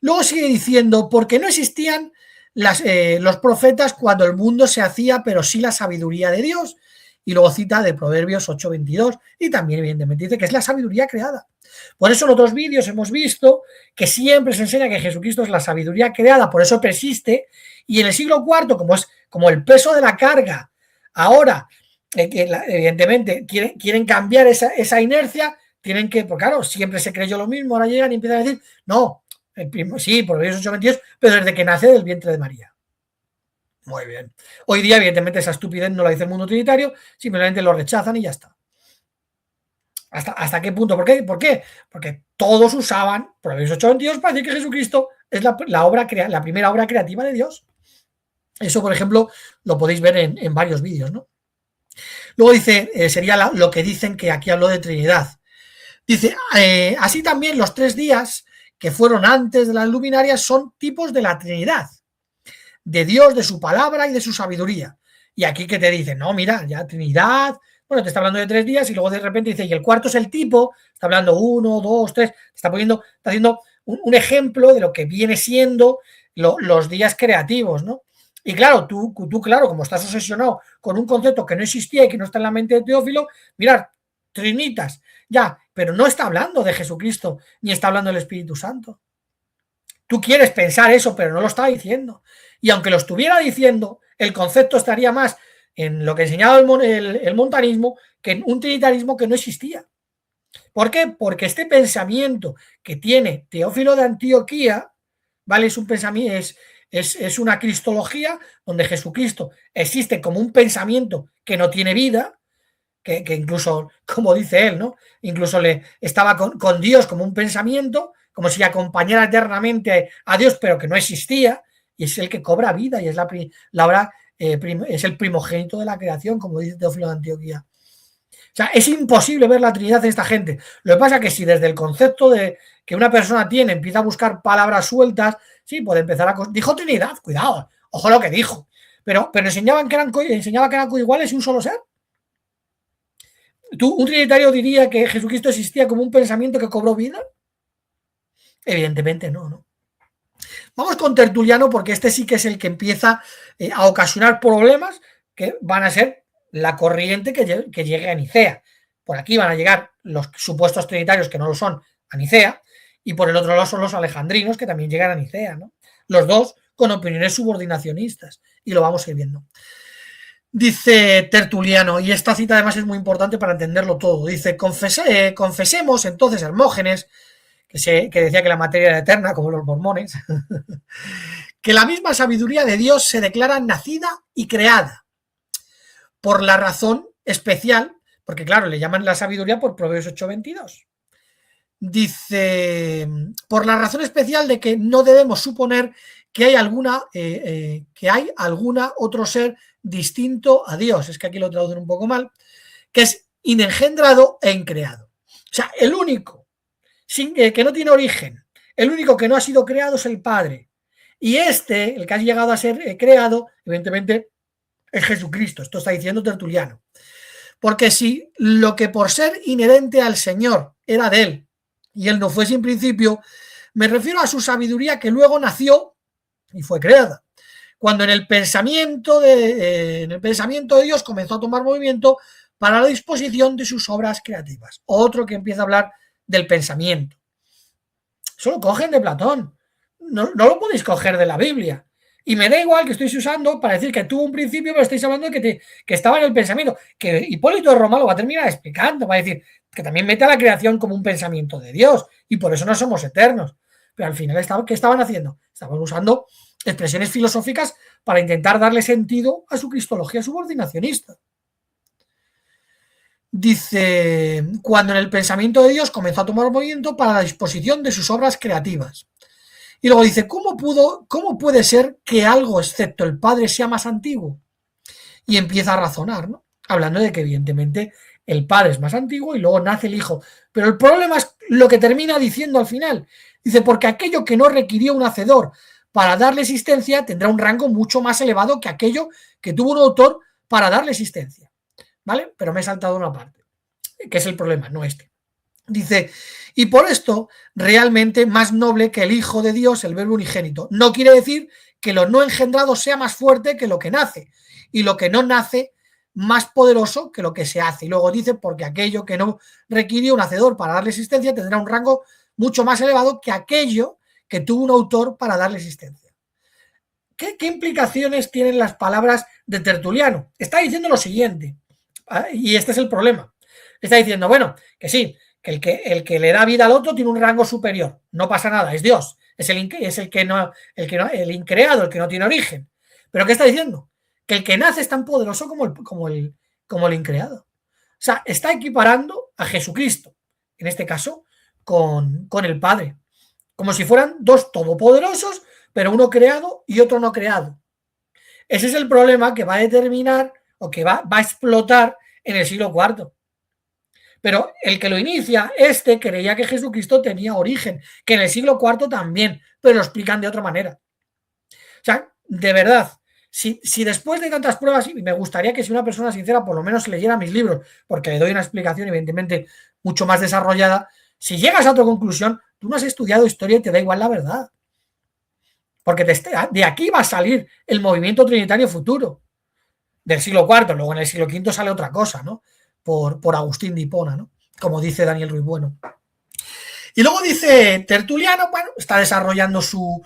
Luego sigue diciendo, porque no existían los profetas cuando el mundo se hacía, pero sí la sabiduría de Dios. Y luego cita de Proverbios 8:22 y también evidentemente dice que es la sabiduría creada. Por eso en otros vídeos hemos visto que siempre se enseña que Jesucristo es la sabiduría creada, por eso persiste. Y en el siglo IV, como es como el peso de la carga, ahora evidentemente quieren cambiar esa inercia, tienen que, porque claro, siempre se creyó lo mismo, ahora llegan y empiezan a decir, no, sí, Proverbios 8:22, pero desde que nace del vientre de María. Muy bien. Hoy día, evidentemente, esa estupidez no la dice el mundo trinitario, simplemente lo rechazan y ya está. ¿Hasta qué punto? ¿Por qué? Porque todos usaban Proverbios 8:22 para decir que Jesucristo es la primera obra creativa de Dios. Eso, por ejemplo, lo podéis ver en varios vídeos, ¿no? Luego dice, sería lo que dicen que aquí habló de Trinidad. Dice, así también los 3 días que fueron antes de las luminarias son tipos de la Trinidad, de Dios, de su palabra y de su sabiduría. Y aquí que te dicen, no, mira, ya Trinidad, bueno, te está hablando de 3 días y luego de repente dice, y el cuarto es el tipo, está hablando 1, 2, 3, está haciendo un ejemplo de lo que viene siendo los días creativos, ¿no? Y claro, tú, claro, como estás obsesionado con un concepto que no existía y que no está en la mente de Teófilo, mirad, trinitas, ya, pero no está hablando de Jesucristo, ni está hablando del Espíritu Santo. Tú quieres pensar eso, pero no lo está diciendo. Y aunque lo estuviera diciendo, el concepto estaría más en lo que enseñaba el montanismo que en un trinitarismo que no existía. ¿Por qué? Porque este pensamiento que tiene Teófilo de Antioquía, ¿vale? Es un pensamiento, es una cristología donde Jesucristo existe como un pensamiento que no tiene vida, que incluso, como dice él, ¿no? Incluso estaba con Dios como un pensamiento, como si acompañara eternamente a Dios, pero que no existía, y es el que cobra vida, y es es el primogénito de la creación, como dice Teófilo de Antioquía. O sea, es imposible ver la Trinidad en esta gente. Lo que pasa es que si desde el concepto de que una persona tiene empieza a buscar palabras sueltas, sí, puede empezar dijo Trinidad, cuidado, ojo lo que dijo, pero enseñaba que eran coiguales y un solo ser. ¿Un trinitario diría que Jesucristo existía como un pensamiento que cobró vida? Evidentemente no. Vamos con Tertuliano porque este sí que es el que empieza a ocasionar problemas que van a ser la corriente que llegue a Nicea. Por aquí van a llegar los supuestos trinitarios que no lo son a Nicea y por el otro lado son los alejandrinos que también llegan a Nicea, ¿no? Los dos con opiniones subordinacionistas y lo vamos a ir viendo. Dice Tertuliano, y esta cita además es muy importante para entenderlo todo, dice, confesemos entonces, Hermógenes, que decía que la materia era eterna, como los mormones, que la misma sabiduría de Dios se declara nacida y creada por la razón especial, porque claro, le llaman la sabiduría por Proverbios 8:22. Dice, por la razón especial de que no debemos suponer que hay alguna otro ser distinto a Dios, es que aquí lo traducen un poco mal, que es inengendrado e increado. O sea, el único que no tiene origen, el único que no ha sido creado es el Padre. Y el que ha llegado a ser creado, evidentemente, es Jesucristo. Esto está diciendo Tertuliano. Porque si lo que por ser inherente al Señor era de él y él no fue sin principio, me refiero a su sabiduría que luego nació y fue creada. Cuando en el pensamiento de Dios comenzó a tomar movimiento para la disposición de sus obras creativas. Otro que empieza a hablar del pensamiento. Eso lo cogen de Platón. No lo podéis coger de la Biblia. Y me da igual que estéis usando para decir que tuvo un principio, pero estáis hablando de que estaba en el pensamiento. Que Hipólito de Roma lo va a terminar explicando. Va a decir que también mete a la creación como un pensamiento de Dios. Y por eso no somos eternos. Pero al final, ¿qué estaban haciendo? Estaban usando expresiones filosóficas para intentar darle sentido a su cristología subordinacionista. Dice, cuando en el pensamiento de Dios comenzó a tomar movimiento para la disposición de sus obras creativas. Y luego dice, ¿cómo puede ser que algo excepto el Padre sea más antiguo? Y empieza a razonar, ¿no? Hablando de que evidentemente el Padre es más antiguo y luego nace el Hijo. Pero el problema es lo que termina diciendo al final. Dice, porque aquello que no requirió un hacedor para darle existencia tendrá un rango mucho más elevado que aquello que tuvo un autor para darle existencia. ¿Vale? Pero me he saltado una parte, que es el problema, no este. Dice, y por esto realmente más noble que el Hijo de Dios, el Verbo unigénito. No quiere decir que lo no engendrado sea más fuerte que lo que nace, y lo que no nace más poderoso que lo que se hace. Y luego dice, porque aquello que no requirió un hacedor para darle existencia tendrá un rango mucho más elevado que aquello que tuvo un autor para darle existencia. ¿Qué implicaciones tienen las palabras de Tertuliano? Está diciendo lo siguiente, y este es el problema. Está diciendo, bueno, que sí, que el que le da vida al otro tiene un rango superior. No pasa nada, es Dios. Es el increado, el que no tiene origen. ¿Pero qué está diciendo? Que el que nace es tan poderoso como el increado. O sea, está equiparando a Jesucristo, en este caso, con el Padre. Como si fueran dos todopoderosos, pero uno creado y otro no creado. Ese es el problema que va a determinar o que va a explotar en el siglo IV. Pero el que lo inicia, creía que Jesucristo tenía origen, que en el siglo IV también, pero lo explican de otra manera. O sea, de verdad, si después de tantas pruebas, y me gustaría que si una persona sincera por lo menos leyera mis libros, porque le doy una explicación evidentemente mucho más desarrollada, si llegas a otra conclusión, tú no has estudiado historia y te da igual la verdad. Porque de aquí va a salir el movimiento trinitario futuro del siglo IV, luego en el siglo V sale otra cosa, ¿no? Por Agustín de Hipona, ¿no? Como dice Daniel Ruiz Bueno. Y luego dice Tertuliano, bueno, está desarrollando su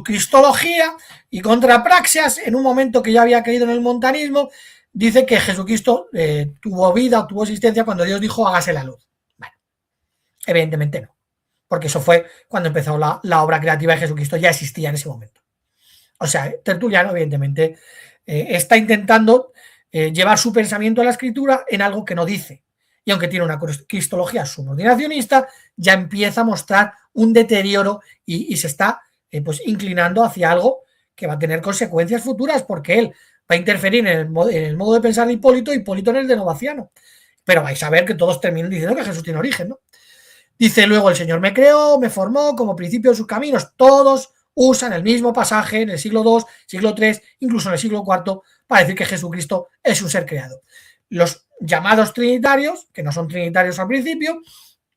cristología y contra Praxeas, en un momento que ya había caído en el montanismo, dice que Jesucristo tuvo vida, tuvo existencia cuando Dios dijo hágase la luz. Bueno, evidentemente no, porque eso fue cuando empezó la obra creativa de Jesucristo, ya existía en ese momento. O sea, Tertuliano evidentemente está intentando llevar su pensamiento a la escritura en algo que no dice. Y aunque tiene una cristología subordinacionista, ya empieza a mostrar un deterioro y se está pues inclinando hacia algo que va a tener consecuencias futuras, porque él va a interferir en el modo de pensar de Hipólito en el de Novaciano. Pero vais a ver que todos terminan diciendo que Jesús tiene origen, ¿no? Dice luego, el Señor me creó, me formó como principio de sus caminos. Todos usan el mismo pasaje en el siglo II, siglo III, incluso en el siglo IV, para decir que Jesucristo es un ser creado. Los llamados trinitarios, que no son trinitarios al principio,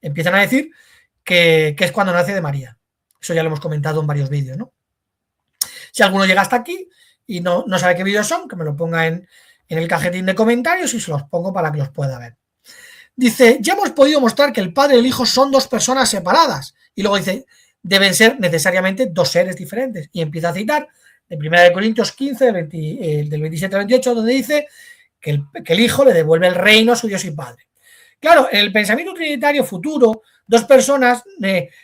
empiezan a decir que es cuando nace de María. Eso ya lo hemos comentado en varios vídeos, ¿no? Si alguno llega hasta aquí y no sabe qué vídeos son, que me lo ponga en el cajetín de comentarios y se los pongo para que los pueda ver. Dice, ya hemos podido mostrar que el Padre y el Hijo son dos personas separadas. Y luego dice, deben ser necesariamente dos seres diferentes. Y empieza a citar de 1 Corintios 15, del 27 al 28, donde dice que el Hijo le devuelve el reino a su Dios y Padre. Claro, en el pensamiento trinitario futuro, dos personas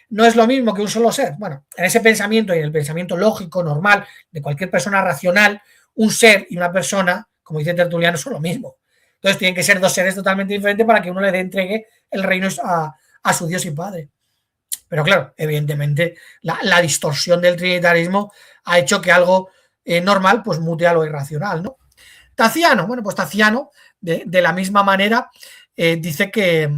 no es lo mismo que un solo ser. Bueno, en ese pensamiento y en el pensamiento lógico, normal, de cualquier persona racional, un ser y una persona, como dice Tertuliano, son lo mismo. Entonces tienen que ser dos seres totalmente diferentes para que uno le entregue el reino a su Dios y Padre. Pero claro, evidentemente la distorsión del trinitarismo ha hecho que algo normal pues mute a lo irracional, ¿no? Taciano, bueno, pues Taciano de la misma manera dice que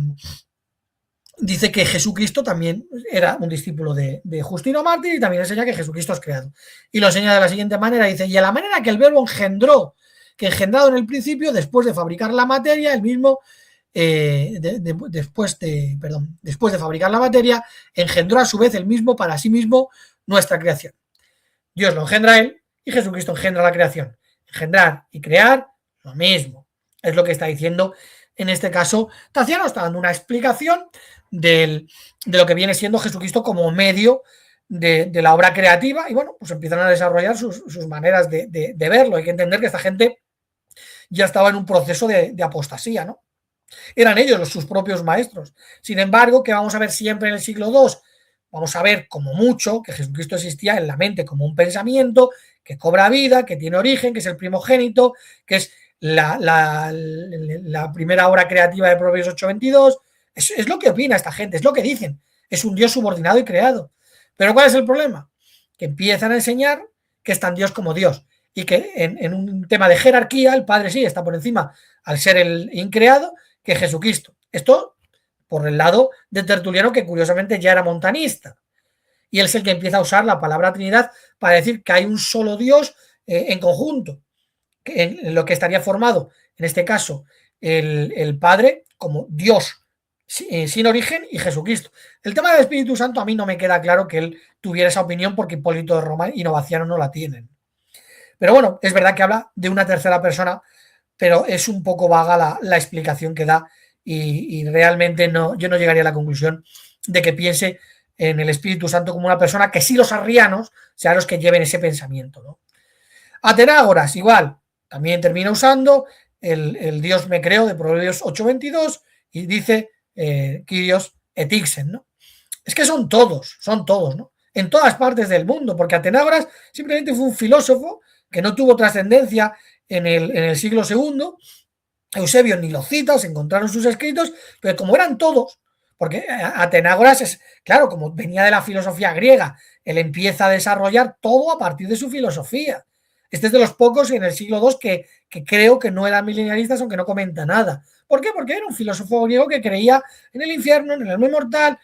dice que Jesucristo también era un discípulo de Justino Mártir y también enseña que Jesucristo es creado. Y lo enseña de la siguiente manera, dice, y a la manera que el verbo engendró, que engendrado en el principio, después de fabricar la materia, el mismo, después de fabricar la materia, engendró a su vez el mismo para sí mismo nuestra creación. Dios lo engendra a él y Jesucristo engendra la creación. Engendrar y crear, lo mismo. Es lo que está diciendo en este caso Taciano, está dando una explicación de lo que viene siendo Jesucristo como medio de la obra creativa y bueno, pues empiezan a desarrollar sus maneras de verlo. Hay que entender que esta gente ya estaba en un proceso de apostasía, ¿no? Eran ellos sus propios maestros. Sin embargo, ¿qué vamos a ver siempre en el siglo II? Vamos a ver como mucho que Jesucristo existía en la mente como un pensamiento que cobra vida, que tiene origen, que es el primogénito, que es la primera obra creativa de Proverbios 8:22. Es lo que opina esta gente, es lo que dicen. Es un Dios subordinado y creado. Pero ¿cuál es el problema? Que empiezan a enseñar que es tan Dios como Dios y que en un tema de jerarquía el Padre sí está por encima al ser el increado que Jesucristo. Esto por el lado de Tertuliano, que curiosamente ya era montanista. Y él es el que empieza a usar la palabra Trinidad para decir que hay un solo Dios en conjunto, en lo que estaría formado, en este caso, el Padre como Dios sin origen y Jesucristo. El tema del Espíritu Santo a mí no me queda claro que él tuviera esa opinión porque Hipólito de Roma y Novaciano no la tienen. Pero bueno, es verdad que habla de una tercera persona, pero es un poco vaga la explicación que da y realmente yo no llegaría a la conclusión de que piense en el Espíritu Santo como una persona, que sí los arrianos sean los que lleven ese pensamiento, ¿no? Atenágoras, igual, también termina usando el Dios me creó de Proverbios 8:22 y dice Kyrios etixen, ¿no? Es que son todos, ¿no? En todas partes del mundo, porque Atenágoras simplemente fue un filósofo que no tuvo trascendencia en el siglo II. Eusebio ni lo cita, se encontraron sus escritos, pero como eran todos, porque Atenágoras es, claro, como venía de la filosofía griega, él empieza a desarrollar todo a partir de su filosofía. Este es de los pocos en el siglo II que creo que no eran milenialistas, aunque no comenta nada. ¿Por qué? Porque era un filósofo griego que creía en el infierno, en el alma inmortal.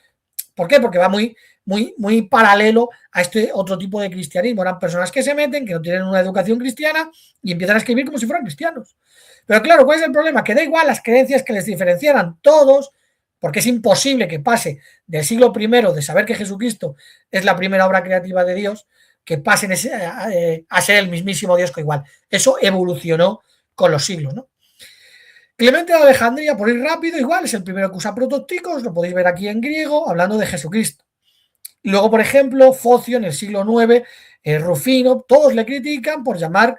¿Por qué? Porque va muy paralelo a este otro tipo de cristianismo. Eran personas que se meten, que no tienen una educación cristiana y empiezan a escribir como si fueran cristianos. Pero claro, ¿cuál es el problema? Que da igual las creencias que les diferenciaran todos, porque es imposible que pase del siglo I de saber que Jesucristo es la primera obra creativa de Dios, que pasen a ser el mismísimo Dios que igual. Eso evolucionó con los siglos, ¿no? Clemente de Alejandría, por ir rápido, igual es el primero que usa protóticos, lo podéis ver aquí en griego, hablando de Jesucristo. Luego, por ejemplo, Focio en el siglo IX, Rufino, todos le critican por llamar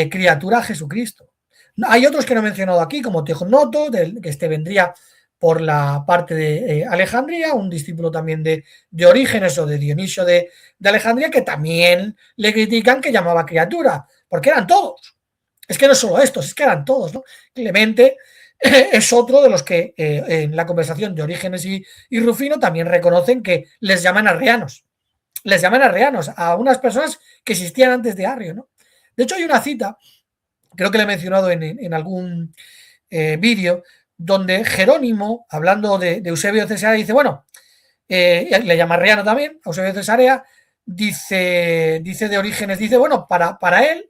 criatura a Jesucristo. Hay otros que no he mencionado aquí, como Teognoto, que este vendría por la parte de Alejandría, un discípulo también de Orígenes o de Dionisio de Alejandría, que también le critican que llamaba criatura, porque eran todos. Es que no solo estos, es que eran todos, ¿no? Clemente es otro de los que en la conversación de Orígenes y Rufino también reconocen que les llaman arrianos. Les llaman arrianos a unas personas que existían antes de Arrio, ¿no? De hecho, hay una cita, creo que le he mencionado en algún vídeo, donde Jerónimo, hablando de Eusebio de Cesarea, dice, bueno, le llama arriano también, a Eusebio de Cesarea, dice de Orígenes, dice, bueno, para él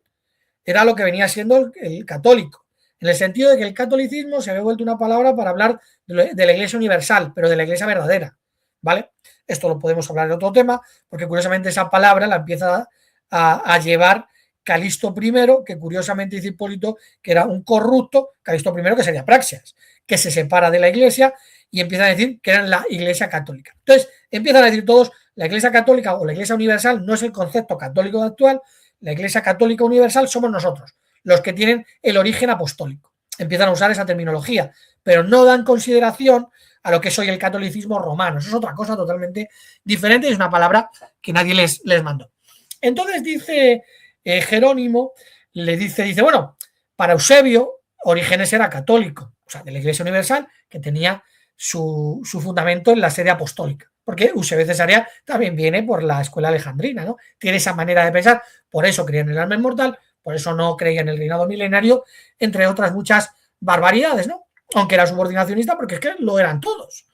era lo que venía siendo el católico, en el sentido de que el catolicismo se había vuelto una palabra para hablar de la Iglesia universal, pero de la Iglesia verdadera, ¿vale? Esto lo podemos hablar en otro tema, porque curiosamente esa palabra la empieza a llevar Calisto I, que curiosamente dice Hipólito que era un corrupto, Calisto I que sería Praxias, que se separa de la Iglesia y empiezan a decir que eran la Iglesia católica. Entonces, empiezan a decir todos, la Iglesia católica o la Iglesia universal no es el concepto católico actual, la Iglesia católica universal somos nosotros, los que tienen el origen apostólico. Empiezan a usar esa terminología, pero no dan consideración a lo que es hoy el catolicismo romano. Eso es otra cosa totalmente diferente y es una palabra que nadie les mandó. Entonces dice Jerónimo, le dice, bueno, para Eusebio, Orígenes era católico, o sea, de la Iglesia Universal, que tenía su fundamento en la sede apostólica, porque Eusebio de Cesarea también viene por la escuela alejandrina, ¿no? Tiene esa manera de pensar, por eso creía en el alma inmortal, por eso no creía en el reinado milenario, entre otras muchas barbaridades, ¿no? Aunque era subordinacionista, porque es que lo eran todos.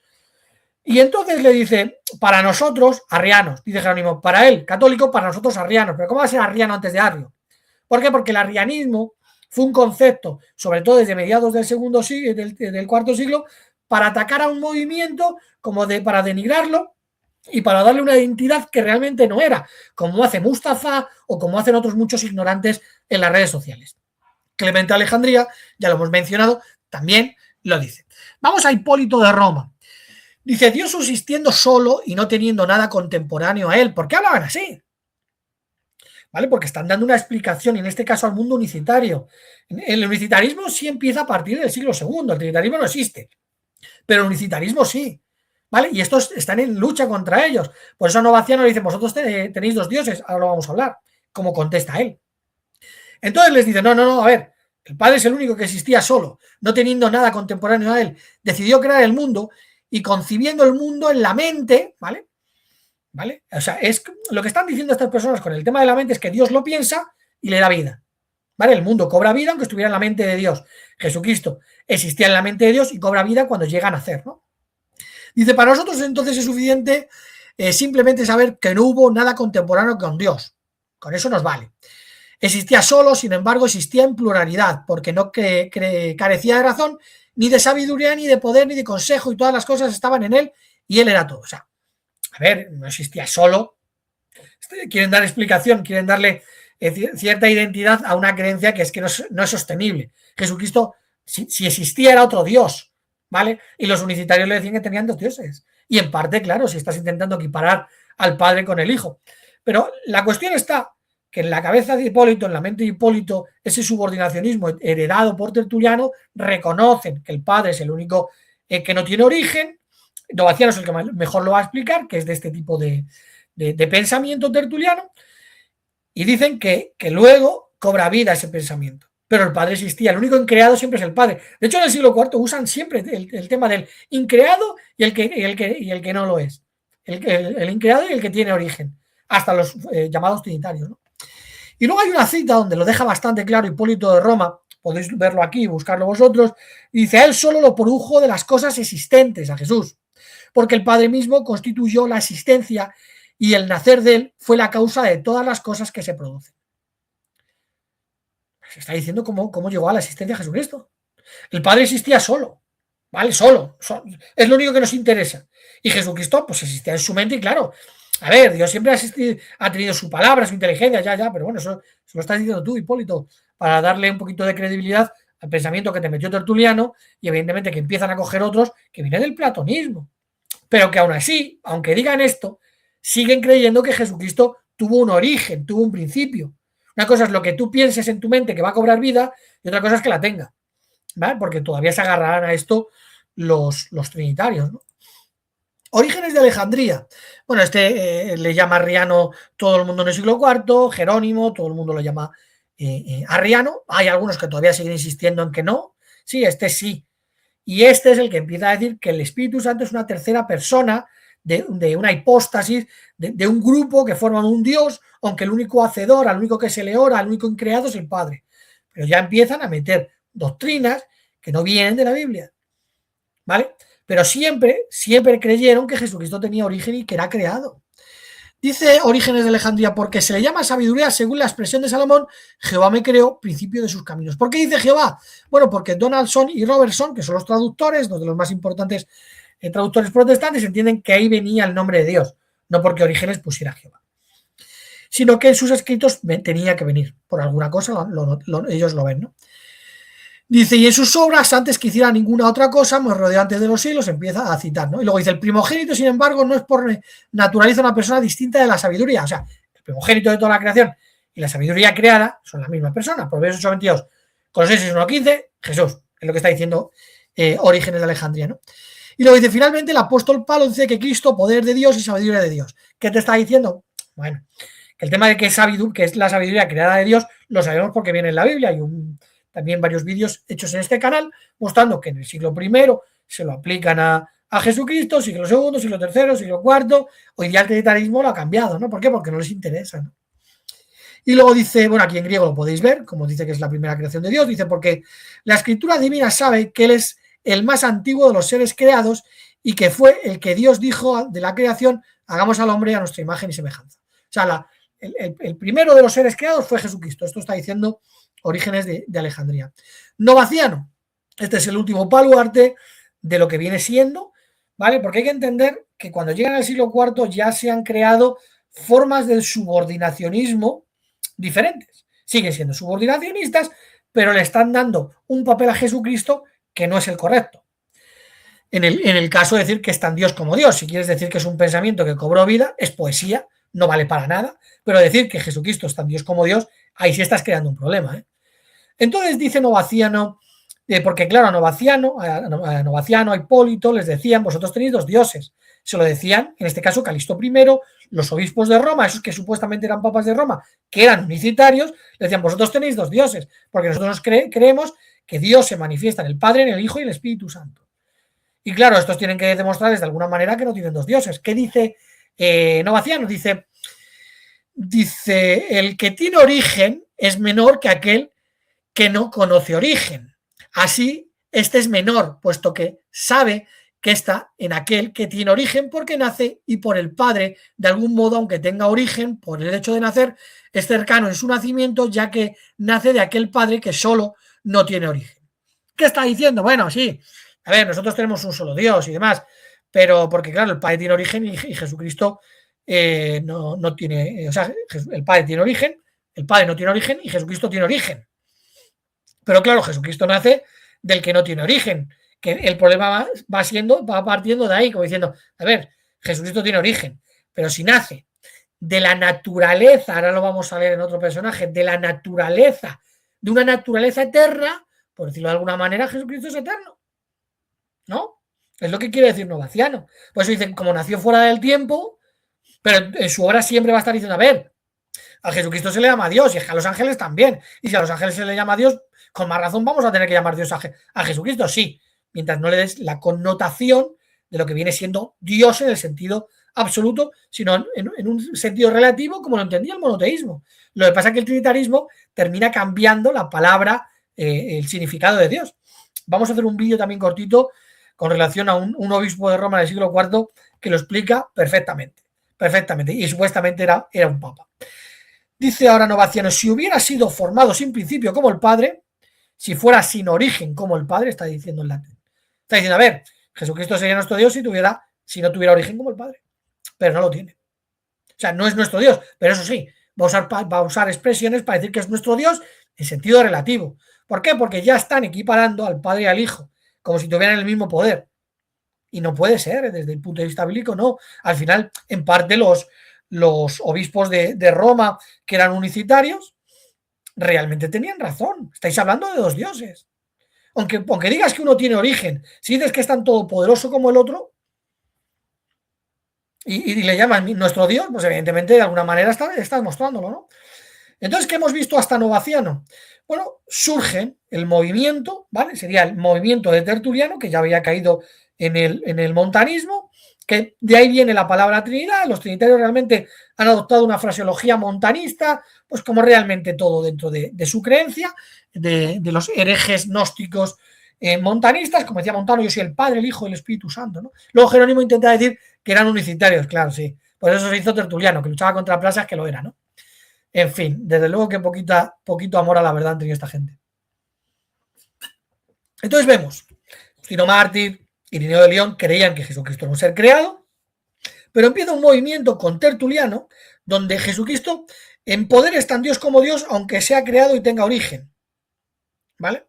Y entonces le dice, para nosotros, arrianos, dice Jerónimo, para él, católico, para nosotros, arrianos. Pero ¿cómo va a ser arriano antes de ario? ¿Por qué? Porque el arrianismo fue un concepto, sobre todo desde mediados del segundo siglo, del cuarto siglo, para atacar a un movimiento como para denigrarlo y para darle una identidad que realmente no era, como hace Mustafa o como hacen otros muchos ignorantes en las redes sociales. Clemente de Alejandría, ya lo hemos mencionado, también lo dice. Vamos a Hipólito de Roma. Dice, Dios subsistiendo solo y no teniendo nada contemporáneo a él. ¿Por qué hablaban así? ¿Vale? Porque están dando una explicación, en este caso al mundo unicitario. El unicitarismo sí empieza a partir del siglo II, el trinitarismo no existe, pero el unicitarismo sí. ¿Vale? Y estos están en lucha contra ellos. Por eso Novaciano le dice, vosotros tenéis dos dioses, ahora lo vamos a hablar, como contesta él. Entonces les dice, no, a ver, el Padre es el único que existía solo, no teniendo nada contemporáneo a él, decidió crear el mundo y concibiendo el mundo en la mente, ¿vale? ¿Vale? O sea, es lo que están diciendo estas personas con el tema de la mente es que Dios lo piensa y le da vida. ¿Vale? El mundo cobra vida aunque estuviera en la mente de Dios. Jesucristo existía en la mente de Dios y cobra vida cuando llega a nacer, ¿no? Dice, para nosotros entonces es suficiente simplemente saber que no hubo nada contemporáneo con Dios. Con eso nos vale. Existía solo, sin embargo, existía en pluralidad, porque no carecía de razón, ni de sabiduría, ni de poder, ni de consejo, y todas las cosas estaban en él, y él era todo. O sea, a ver, no existía solo. Quieren dar explicación, quieren darle cierta identidad a una creencia que es que no es sostenible. Jesucristo, si existía, era otro Dios, ¿vale? Y los unicitarios le decían que tenían dos dioses. Y en parte, claro, si estás intentando equiparar al Padre con el Hijo. Pero la cuestión está que en la cabeza de Hipólito, en la mente de Hipólito, ese subordinacionismo heredado por Tertuliano, reconocen que el Padre es el único que no tiene origen. Novaciano es el que mejor lo va a explicar, que es de este tipo de pensamiento tertuliano, y dicen que luego cobra vida ese pensamiento. Pero el Padre existía, el único increado siempre es el Padre. De hecho, en el siglo IV usan siempre el tema del increado y el que no lo es. El increado y el que tiene origen, hasta los llamados trinitarios, ¿no? Y luego hay una cita donde lo deja bastante claro Hipólito de Roma, podéis verlo aquí, buscarlo vosotros, y dice, él solo lo produjo de las cosas existentes, a Jesús, porque el Padre mismo constituyó la existencia y el nacer de él fue la causa de todas las cosas que se producen. Se está diciendo cómo llegó a la existencia Jesucristo. El Padre existía solo, ¿vale? Solo. Es lo único que nos interesa. Y Jesucristo, pues existía en su mente y claro, a ver, Dios siempre ha tenido su palabra, su inteligencia, ya, pero bueno, eso lo estás diciendo tú, Hipólito, para darle un poquito de credibilidad al pensamiento que te metió Tertuliano y evidentemente que empiezan a coger otros que vienen del platonismo. Pero que aún así, aunque digan esto, siguen creyendo que Jesucristo tuvo un origen, tuvo un principio. Una cosa es lo que tú pienses en tu mente que va a cobrar vida y otra cosa es que la tenga, ¿vale? Porque todavía se agarrarán a esto los trinitarios, ¿no? Orígenes de Alejandría. Bueno, le llama arriano todo el mundo en el siglo IV, Jerónimo, todo el mundo lo llama arriano. Hay algunos que todavía siguen insistiendo en que no. Sí, sí. Y este es el que empieza a decir que el Espíritu Santo es una tercera persona de una hipóstasis, de un grupo que forman un Dios, aunque el único hacedor, al único que se le ora, al único increado es el Padre. Pero ya empiezan a meter doctrinas que no vienen de la Biblia, ¿vale? Pero siempre creyeron que Jesucristo tenía origen y que era creado. Dice Orígenes de Alejandría, porque se le llama sabiduría según la expresión de Salomón, Jehová me creó, principio de sus caminos. ¿Por qué dice Jehová? Bueno, porque Donaldson y Robertson, que son los traductores, dos de los más importantes traductores protestantes, entienden que ahí venía el nombre de Dios, no porque Orígenes pusiera Jehová, sino que en sus escritos tenía que venir, por alguna cosa ellos lo ven, ¿no? Dice, y en sus obras, antes que hiciera ninguna otra cosa, me rodeó antes de los siglos, empieza a citar, ¿no? Y luego dice, el primogénito, sin embargo, no es por naturaleza una persona distinta de la sabiduría. O sea, el primogénito de toda la creación y la sabiduría creada son la misma persona. Proverbios 8:22, Colosenses 1:15, Jesús, es lo que está diciendo Orígenes de Alejandría, ¿no? Y luego dice, finalmente, el apóstol Pablo dice que Cristo, poder de Dios y sabiduría de Dios. ¿Qué te está diciendo? Bueno, que el tema de que es la sabiduría creada de Dios, lo sabemos porque viene en la Biblia. Hay también varios vídeos hechos en este canal mostrando que en el siglo I se lo aplican a Jesucristo, siglo II, siglo III, siglo IV. Hoy día el trinitarismo lo ha cambiado, ¿no? ¿Por qué? Porque no les interesa, ¿no? Y luego dice, bueno, aquí en griego lo podéis ver, como dice que es la primera creación de Dios, dice porque la escritura divina sabe que Él es el más antiguo de los seres creados y que fue el que Dios dijo de la creación, hagamos al hombre a nuestra imagen y semejanza. O sea, el primero de los seres creados fue Jesucristo. Esto está diciendo Orígenes de Alejandría. Novaciano, este es el último baluarte de lo que viene siendo, ¿vale? Porque hay que entender que cuando llegan al siglo IV ya se han creado formas del subordinacionismo diferentes. Siguen siendo subordinacionistas, pero le están dando un papel a Jesucristo que no es el correcto. En el caso de decir que es tan Dios como Dios, si quieres decir que es un pensamiento que cobró vida, es poesía, no vale para nada, pero decir que Jesucristo es tan Dios como Dios, ahí sí estás creando un problema, ¿eh? Entonces dice Novaciano, porque claro, a Novaciano, a Hipólito les decían, vosotros tenéis dos dioses. Se lo decían, en este caso, Calixto I, los obispos de Roma, esos que supuestamente eran papas de Roma, que eran unicitarios, le decían, vosotros tenéis dos dioses, porque nosotros creemos que Dios se manifiesta en el Padre, en el Hijo y en el Espíritu Santo. Y claro, estos tienen que demostrarles de alguna manera que no tienen dos dioses. ¿Qué dice Novaciano? Dice, el que tiene origen es menor que aquel que no conoce origen. Así, este es menor, puesto que sabe que está en aquel que tiene origen porque nace y por el Padre, de algún modo, aunque tenga origen, por el hecho de nacer, es cercano en su nacimiento, ya que nace de aquel Padre que solo no tiene origen. ¿Qué está diciendo? Bueno, sí, a ver, nosotros tenemos un solo Dios y demás, pero porque claro, el Padre tiene origen y Jesucristo no tiene, o sea, el Padre tiene origen, el Padre no tiene origen y Jesucristo tiene origen. Pero claro, Jesucristo nace del que no tiene origen, que el problema va partiendo de ahí, como diciendo, a ver, Jesucristo tiene origen, pero si nace de la naturaleza, ahora lo vamos a leer en otro personaje, de la naturaleza, de una naturaleza eterna, por decirlo de alguna manera, Jesucristo es eterno, ¿no? Es lo que quiere decir Novaciano. Por eso dicen, como nació fuera del tiempo, pero en su obra siempre va a estar diciendo, a ver, a Jesucristo se le llama Dios y es que a los ángeles también. Y si a los ángeles se le llama Dios, con más razón vamos a tener que llamar Dios a Jesucristo, sí, mientras no le des la connotación de lo que viene siendo Dios en el sentido absoluto, sino en un sentido relativo, como lo entendía el monoteísmo. Lo que pasa es que el trinitarismo termina cambiando la palabra, el significado de Dios. Vamos a hacer un vídeo también cortito con relación a un obispo de Roma del siglo IV que lo explica perfectamente, y supuestamente era un papa. Dice ahora Novaciano, si hubiera sido formado sin principio como el Padre, si fuera sin origen como el Padre, está diciendo en latín. Está diciendo, a ver, Jesucristo sería nuestro Dios si no tuviera origen como el Padre, pero no lo tiene. O sea, no es nuestro Dios, pero eso sí, va a usar expresiones para decir que es nuestro Dios en sentido relativo. ¿Por qué? Porque ya están equiparando al Padre y al Hijo, como si tuvieran el mismo poder. Y no puede ser, desde el punto de vista bíblico, no. Al final, en parte, los obispos de Roma, que eran unicitarios, realmente tenían razón. Estáis hablando de dos dioses. Aunque digas que uno tiene origen, si dices que es tan todopoderoso como el otro y le llamas nuestro Dios, pues evidentemente de alguna manera estás mostrándolo, ¿no? Entonces, ¿qué hemos visto hasta Novaciano? Bueno, surge el movimiento, ¿vale? Sería el movimiento de Tertuliano, que ya había caído en el montanismo, que de ahí viene la palabra Trinidad. Los trinitarios realmente han adoptado una fraseología montanista, pues como realmente todo dentro de su creencia, de los herejes gnósticos montanistas, como decía Montano, yo soy el Padre, el Hijo y el Espíritu Santo, ¿no? Luego Jerónimo intenta decir que eran unicitarios, claro, sí. Por eso se hizo Tertuliano, que luchaba contra Plasas, que lo era, ¿no? En fin, desde luego que poquito amor a la verdad han tenido esta gente. Entonces vemos, Justino Mártir, Irineo de León creían que Jesucristo era un ser creado, pero empieza un movimiento con Tertuliano donde Jesucristo en poder es tan Dios como Dios, aunque sea creado y tenga origen, ¿vale?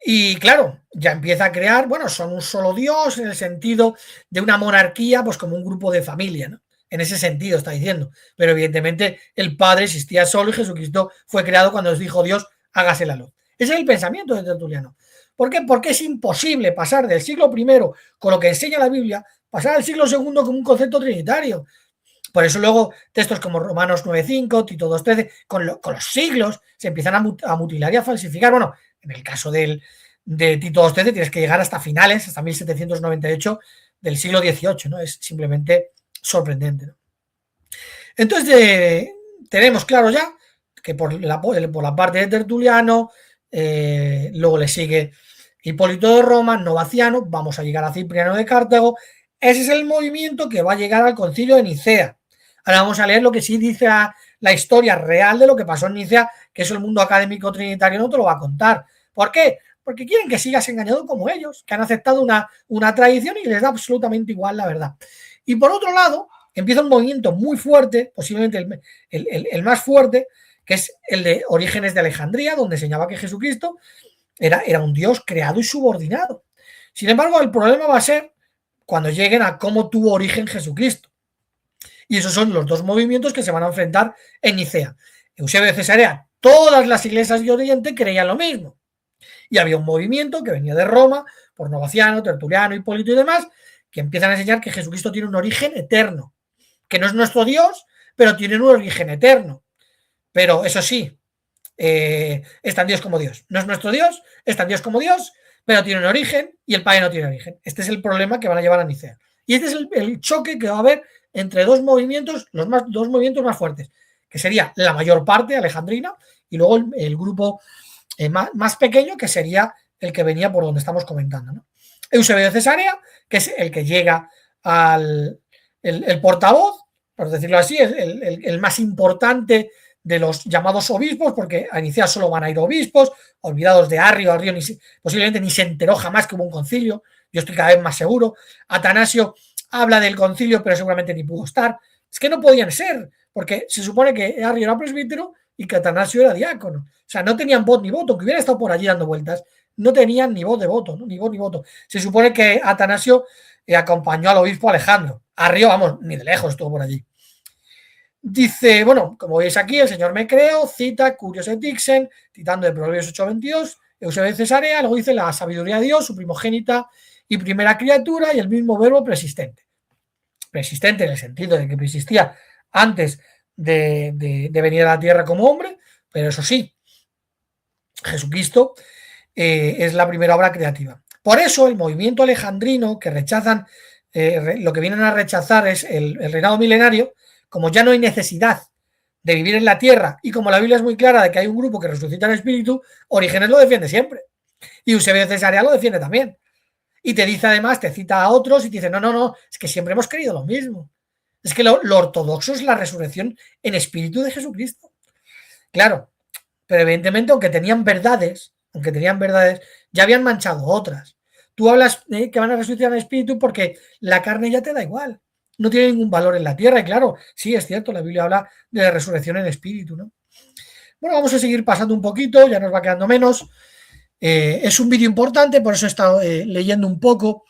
Y claro, ya empieza a crear, bueno, son un solo Dios en el sentido de una monarquía, pues como un grupo de familia, ¿no? En ese sentido está diciendo, pero evidentemente el Padre existía solo y Jesucristo fue creado cuando les dijo Dios, hágase la luz. Ese es el pensamiento de Tertuliano. ¿Por qué? Porque es imposible pasar del siglo I con lo que enseña la Biblia, pasar al siglo II con un concepto trinitario. Por eso luego textos como Romanos 9.5, Tito 2.13, con los siglos se empiezan a mutilar y a falsificar. Bueno, en el caso de Tito 2.13 tienes que llegar hasta finales, hasta 1798 del siglo XVIII, ¿no? Es simplemente sorprendente, ¿no? Entonces tenemos claro ya que por la parte de Tertuliano, luego le sigue Hipólito de Roma, Novaciano, vamos a llegar a Cipriano de Cartago, Ese es el movimiento que va a llegar al concilio de Nicea. Ahora vamos a leer lo que sí dice la historia real de lo que pasó en Nicea, que eso el mundo académico trinitario no te lo va a contar. ¿Por qué? Porque quieren que sigas engañado como ellos, que han aceptado una tradición y les da absolutamente igual la verdad. Y por otro lado, empieza un movimiento muy fuerte, posiblemente el más fuerte, que es el de Orígenes de Alejandría, donde enseñaba que Jesucristo era un Dios creado y subordinado. Sin embargo, el problema va a ser cuando lleguen a cómo tuvo origen Jesucristo. Y esos son los dos movimientos que se van a enfrentar en Nicea. Eusebio de Cesarea, todas las iglesias de Oriente creían lo mismo. Y había un movimiento que venía de Roma, por Novaciano, Tertuliano, Hipólito y demás, que empiezan a enseñar que Jesucristo tiene un origen eterno, que no es nuestro Dios, pero tiene un origen eterno. Pero eso sí, es tan Dios como Dios. No es nuestro Dios, es tan Dios como Dios, pero tiene un origen y el Padre no tiene origen. Este es el problema que van a llevar a Nicea. Y este es el choque que va a haber entre dos movimientos, dos movimientos más fuertes, que sería la mayor parte alejandrina y luego el grupo más pequeño, que sería el que venía por donde estamos comentando, ¿no? Eusebio de Cesarea, que es el que llega al el portavoz, por decirlo así, el más importante de los llamados obispos, porque a Nicea solo van a ir obispos, olvidados de Arrio posiblemente ni se enteró jamás que hubo un concilio, yo estoy cada vez más seguro. Atanasio habla del concilio, pero seguramente ni pudo estar. Es que no podían ser, porque se supone que Arrio era presbítero y que Atanasio era diácono. O sea, no tenían voz ni voto, que hubiera estado por allí dando vueltas, no tenían ni voz de voto, ¿no? Ni voz ni voto. Se supone que Atanasio acompañó al obispo Alejandro. Arrio, vamos, ni de lejos estuvo por allí. Dice, bueno, como veis aquí, el Señor me creó, cita Curios et Ixen, citando de Proverbios 8:22, Eusebio de Cesarea, luego dice la sabiduría de Dios, su primogénita y primera criatura, y el mismo verbo persistente. Persistente en el sentido de que persistía antes de venir a la tierra como hombre, pero eso sí, Jesucristo es la primera obra creativa. Por eso el movimiento alejandrino, que rechazan, lo que vienen a rechazar es el reinado milenario, como ya no hay necesidad de vivir en la tierra y como la Biblia es muy clara de que hay un grupo que resucita el espíritu, Orígenes lo defiende siempre. Y Eusebio de Cesarea lo defiende también. Y te dice además, te cita a otros y te dice, no, es que siempre hemos creído lo mismo. Es que lo ortodoxo es la resurrección en espíritu de Jesucristo. Claro, pero evidentemente, aunque tenían verdades, ya habían manchado otras. Tú hablas que van a resucitar en espíritu porque la carne ya te da igual. No tiene ningún valor en la tierra. Y claro, sí, es cierto, la Biblia habla de la resurrección en espíritu, ¿no? Bueno, vamos a seguir pasando un poquito, ya nos va quedando menos. Es un vídeo importante, por eso he estado leyendo un poco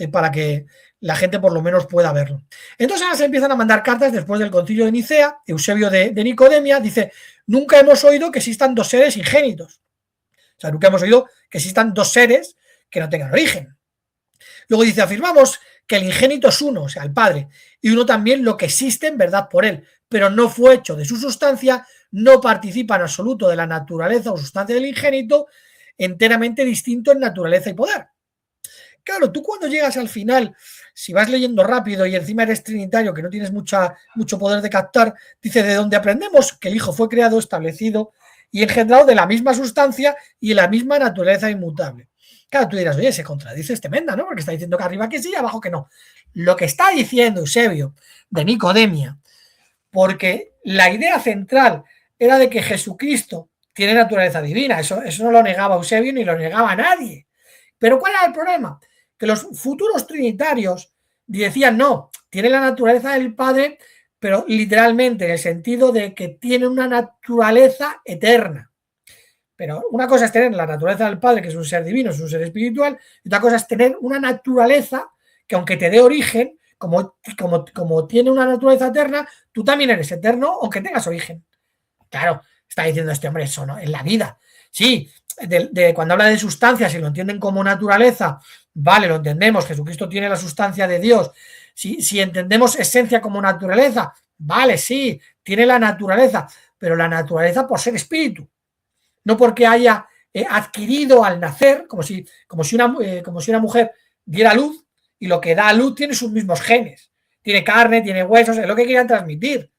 para que la gente por lo menos pueda verlo. Entonces ahora se empiezan a mandar cartas después del concilio de Nicea. Eusebio de Nicodemia dice, nunca hemos oído que existan dos seres ingénitos. O sea, nunca hemos oído que existan dos seres que no tengan origen. Luego dice, afirmamos que el ingénito es uno, o sea, el Padre, y uno también lo que existe en verdad por él, pero no fue hecho de su sustancia, no participa en absoluto de la naturaleza o sustancia del ingénito, enteramente distinto en naturaleza y poder. Claro, tú cuando llegas al final, si vas leyendo rápido y encima eres trinitario, que no tienes mucho poder de captar, dice, de donde aprendemos que el Hijo fue creado, establecido y engendrado de la misma sustancia y en la misma naturaleza inmutable. Claro, tú dirás, oye, se contradice tremenda, ¿no? Porque está diciendo que arriba que sí y abajo que no. Lo que está diciendo Eusebio de Nicodemia, porque la idea central era de que Jesucristo tiene naturaleza divina, eso no lo negaba Eusebio ni lo negaba nadie. Pero ¿cuál era el problema? Que los futuros trinitarios decían, no, tiene la naturaleza del Padre, pero literalmente en el sentido de que tiene una naturaleza eterna. Pero una cosa es tener la naturaleza del Padre, que es un ser divino, es un ser espiritual, y otra cosa es tener una naturaleza que aunque te dé origen, como tiene una naturaleza eterna, tú también eres eterno aunque tengas origen. Claro, está diciendo este hombre eso, ¿no? En la vida. Sí, cuando habla de sustancias, si lo entienden como naturaleza, vale, lo entendemos, Jesucristo tiene la sustancia de Dios. Si entendemos esencia como naturaleza, vale, sí, tiene la naturaleza, pero la naturaleza por ser espíritu. No porque haya adquirido al nacer, como si una mujer diera luz y lo que da a luz tiene sus mismos genes. Tiene carne, tiene huesos, es lo que querían transmitir.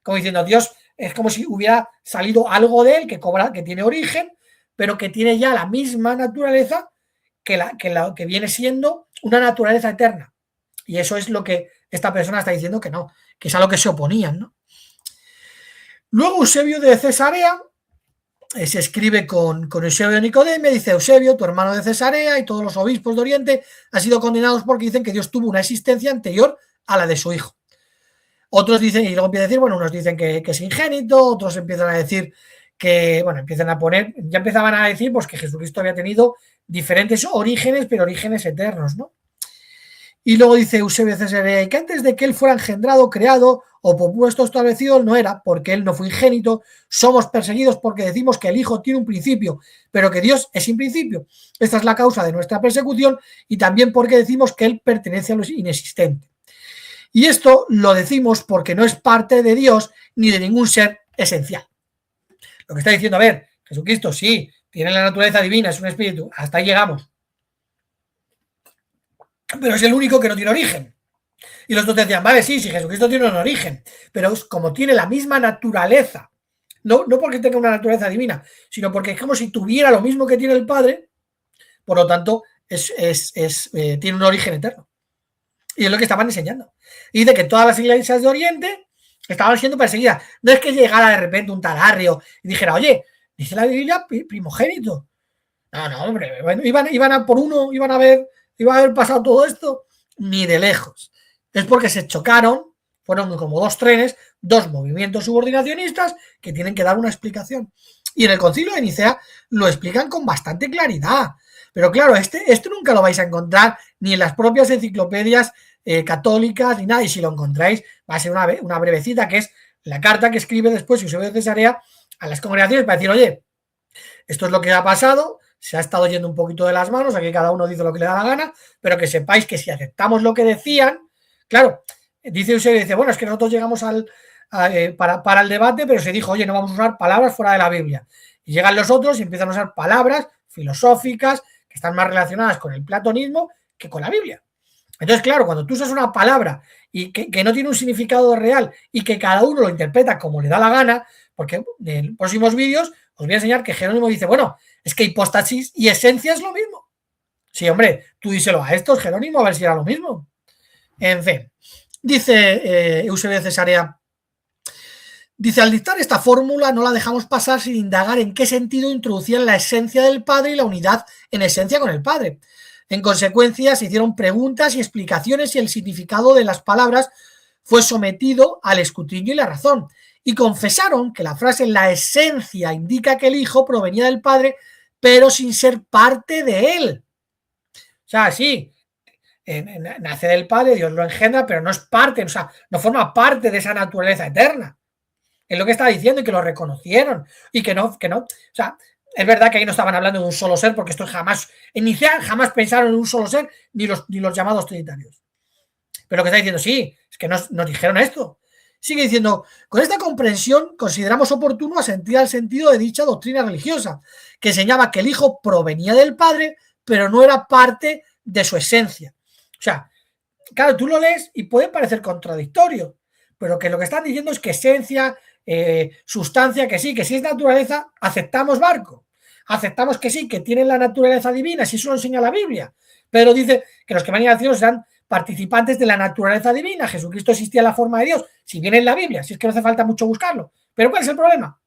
Como diciendo, Dios es como si hubiera salido algo de él que tiene origen, pero que tiene ya la misma naturaleza que viene siendo una naturaleza eterna. Y eso es lo que esta persona está diciendo que no, que es a lo que se oponían, ¿no? Luego Eusebio de Cesarea se escribe con Eusebio de Nicodemia, dice: Eusebio, tu hermano de Cesarea y todos los obispos de Oriente han sido condenados porque dicen que Dios tuvo una existencia anterior a la de su hijo. Otros dicen, y luego empieza a decir, bueno, unos dicen que es ingénito, otros empiezan a decir que, bueno, empiezan a poner, ya empezaban a decir pues que Jesucristo había tenido diferentes orígenes, pero orígenes eternos, ¿no? Y luego dice Eusebio de Cesarea, y que antes de que él fuera engendrado, creado o propuesto establecido, él no era, porque él no fue ingénito. Somos perseguidos porque decimos que el Hijo tiene un principio, pero que Dios es sin principio. Esta es la causa de nuestra persecución, y también porque decimos que él pertenece a lo inexistente. Y esto lo decimos porque no es parte de Dios ni de ningún ser esencial. Lo que está diciendo, a ver, Jesucristo sí, tiene la naturaleza divina, es un espíritu, hasta ahí llegamos. Pero es el único que no tiene origen. Y los otros decían, vale, sí, Jesucristo tiene un origen, pero como tiene la misma naturaleza, no porque tenga una naturaleza divina, sino porque es como si tuviera lo mismo que tiene el Padre, por lo tanto, tiene un origen eterno. Y es lo que estaban enseñando. Y dice que todas las iglesias de Oriente estaban siendo perseguidas. No es que llegara de repente un tal Arrio y dijera, oye, dice la Biblia primogénito. No, hombre, bueno, iban a por uno, iba a haber pasado todo esto, ni de lejos. Es porque se chocaron, fueron como dos trenes, dos movimientos subordinacionistas que tienen que dar una explicación. Y en el Concilio de Nicea lo explican con bastante claridad. Pero claro, esto nunca lo vais a encontrar ni en las propias enciclopedias católicas ni nada. Y si lo encontráis, va a ser una brevecita, que es la carta que escribe después Eusebio de Cesarea a las congregaciones para decir, oye, esto es lo que ha pasado, se ha estado yendo un poquito de las manos, aquí cada uno dice lo que le da la gana, pero que sepáis que si aceptamos lo que decían, claro, dice Eusebio, dice, bueno, es que nosotros llegamos para el debate, pero se dijo, oye, no vamos a usar palabras fuera de la Biblia. Y llegan los otros y empiezan a usar palabras filosóficas que están más relacionadas con el platonismo que con la Biblia. Entonces, claro, cuando tú usas una palabra y que no tiene un significado real y que cada uno lo interpreta como le da la gana, porque en próximos vídeos os voy a enseñar que Jerónimo dice, bueno, es que hipóstasis y esencia es lo mismo. Sí, hombre, tú díselo a estos, Jerónimo, a ver si era lo mismo. En fin, dice Eusebio de Cesarea, dice, al dictar esta fórmula no la dejamos pasar sin indagar en qué sentido introducían la esencia del Padre y la unidad en esencia con el Padre. En consecuencia, se hicieron preguntas y explicaciones y el significado de las palabras fue sometido al escrutinio y la razón. Y confesaron que la frase la esencia indica que el Hijo provenía del Padre, pero sin ser parte de él. O sea, sí, nace del Padre, Dios lo engendra, pero no es parte, o sea, no forma parte de esa naturaleza eterna. Es lo que está diciendo y que lo reconocieron y que no, o sea, es verdad que ahí no estaban hablando de un solo ser, porque esto jamás pensaron en un solo ser, ni los llamados trinitarios. Pero lo que está diciendo, sí, es que nos dijeron esto. Sigue diciendo, con esta comprensión consideramos oportuno asentir al sentido de dicha doctrina religiosa, que enseñaba que el Hijo provenía del Padre, pero no era parte de su esencia. O sea, claro, tú lo lees y puede parecer contradictorio, pero que lo que están diciendo es que esencia, sustancia, que sí es naturaleza, aceptamos barco. Aceptamos que sí, que tienen la naturaleza divina, si eso lo enseña la Biblia. Pero dice que los que van a ir al cielo serán participantes de la naturaleza divina. Jesucristo existía en la forma de Dios, si viene en la Biblia, si es que no hace falta mucho buscarlo. Pero ¿cuál es el problema?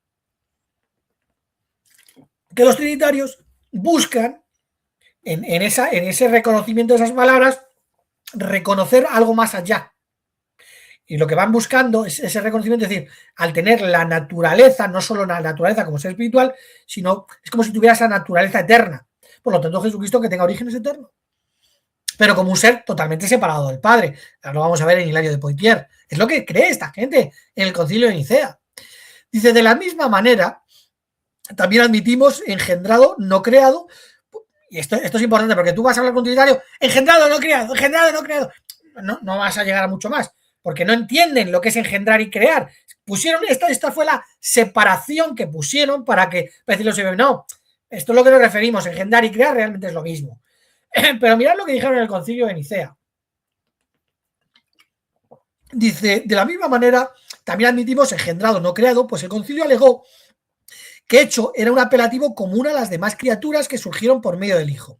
Que los trinitarios buscan en ese reconocimiento de esas palabras reconocer algo más allá. Y lo que van buscando es ese reconocimiento, es decir, al tener la naturaleza, no solo la naturaleza como ser espiritual, sino es como si tuviera esa naturaleza eterna. Por lo tanto, Jesucristo que tenga orígenes eternos, pero como un ser totalmente separado del Padre. Ahora lo vamos a ver en Hilario de Poitiers. Es lo que cree esta gente en el Concilio de Nicea. Dice, de la misma manera, también admitimos engendrado, no creado. Y esto es importante porque tú vas a hablar con un trinitario, engendrado, no creado, engendrado, no creado. No vas a llegar a mucho más, porque no entienden lo que es engendrar y crear. Pusieron esta fue la separación que pusieron para decirlo, no, esto es lo que nos referimos, engendrar y crear realmente es lo mismo. Pero mirad lo que dijeron en el Concilio de Nicea. Dice, de la misma manera, también admitimos engendrado, no creado, pues el concilio alegó que hecho era un apelativo común a las demás criaturas que surgieron por medio del Hijo.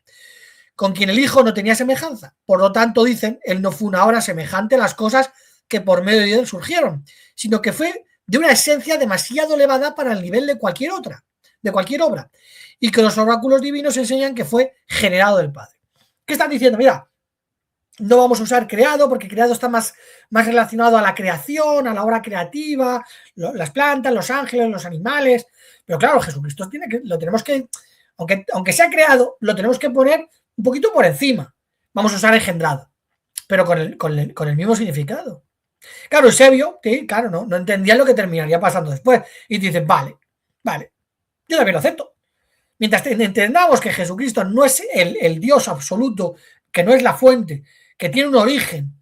con quien el Hijo no tenía semejanza. Por lo tanto, dicen, él no fue una obra semejante a las cosas que por medio de él surgieron, sino que fue de una esencia demasiado elevada para el nivel de cualquier otra, de cualquier obra, y que los oráculos divinos enseñan que fue generado del Padre. ¿Qué están diciendo? Mira, no vamos a usar creado porque creado está más relacionado a la creación, a la obra creativa, las plantas, los ángeles, los animales. Pero claro, Jesucristo lo tenemos que, aunque sea creado, lo tenemos que poner un poquito por encima. Vamos a usar engendrado, pero con el mismo significado. Claro, Eusebio, sí, claro, no entendía lo que terminaría pasando después. Y te dicen, vale, yo también lo acepto. Mientras entendamos que Jesucristo no es el Dios absoluto, que no es la fuente, que tiene un origen,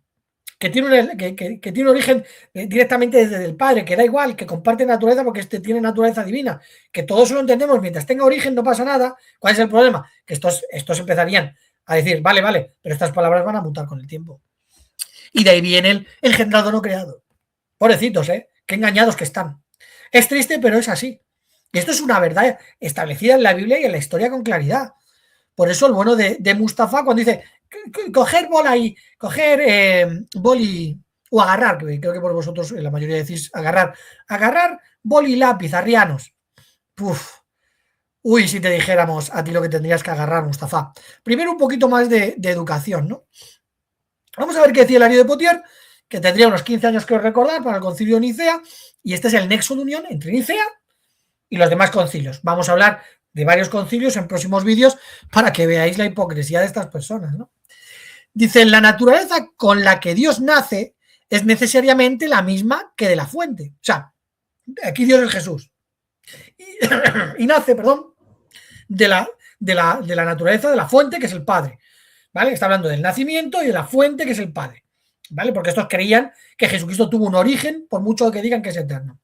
que tiene un origen directamente desde el Padre, que da igual, que comparte naturaleza porque tiene naturaleza divina, que todo eso lo entendemos, mientras tenga origen no pasa nada. ¿Cuál es el problema? Que estos empezarían a decir, vale, pero estas palabras van a mutar con el tiempo. Y de ahí viene el engendrado no creado. Pobrecitos, qué engañados que están. Es triste, pero es así. Y esto es una verdad establecida en la Biblia y en la historia con claridad. Por eso el bueno de Mustafa cuando dice coger bola y coger boli o agarrar, que creo que por vosotros la mayoría decís agarrar boli y lápiz, arrianos. Uf. Uy, si te dijéramos a ti lo que tendrías que agarrar, Mustafa. Primero un poquito más de educación, ¿no? Vamos a ver qué decía Hilario de Poitiers, que tendría unos 15 años que recordar para el concilio de Nicea, y este es el nexo de unión entre Nicea y los demás concilios. Vamos a hablar de varios concilios en próximos vídeos para que veáis la hipocresía de estas personas, ¿no? Dice, la naturaleza con la que Dios nace es necesariamente la misma que de la fuente. O sea, aquí Dios es Jesús. Y nace, de la naturaleza de la fuente, que es el Padre. ¿Vale? Está hablando del nacimiento y de la fuente, que es el Padre. ¿Vale? Porque estos creían que Jesucristo tuvo un origen, por mucho que digan que es eterno.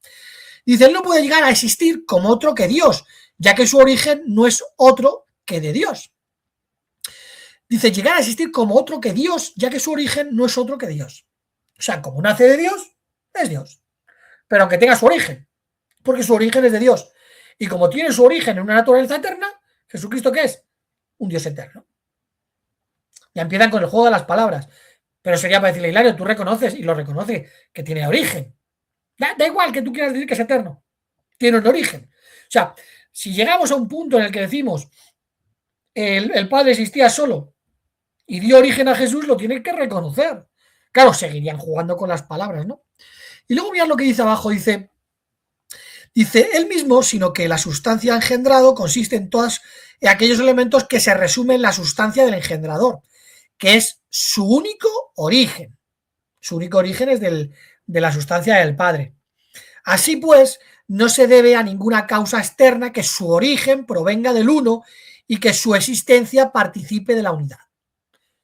Dice, él no puede llegar a existir como otro que Dios, ya que su origen no es otro que de Dios. Dice, llegar a existir como otro que Dios, ya que su origen no es otro que Dios. O sea, como nace de Dios, es Dios. Pero aunque tenga su origen, porque su origen es de Dios. Y como tiene su origen en una naturaleza eterna, ¿Jesucristo qué es? Un Dios eterno. Ya empiezan con el juego de las palabras. Pero sería para decirle, Hilario, tú reconoces, y lo reconoce, que tiene origen. Da igual que tú quieras decir que es eterno. Tiene un origen. O sea, si llegamos a un punto en el que decimos el Padre existía solo y dio origen a Jesús, lo tiene que reconocer. Claro, seguirían jugando con las palabras, ¿no? Y luego mirad lo que dice abajo, dice él mismo, sino que la sustancia engendrado consiste en todos aquellos elementos que se resumen en la sustancia del engendrador, que es su único origen. Su único origen es de la sustancia del Padre. Así pues, no se debe a ninguna causa externa que su origen provenga del uno y que su existencia participe de la unidad.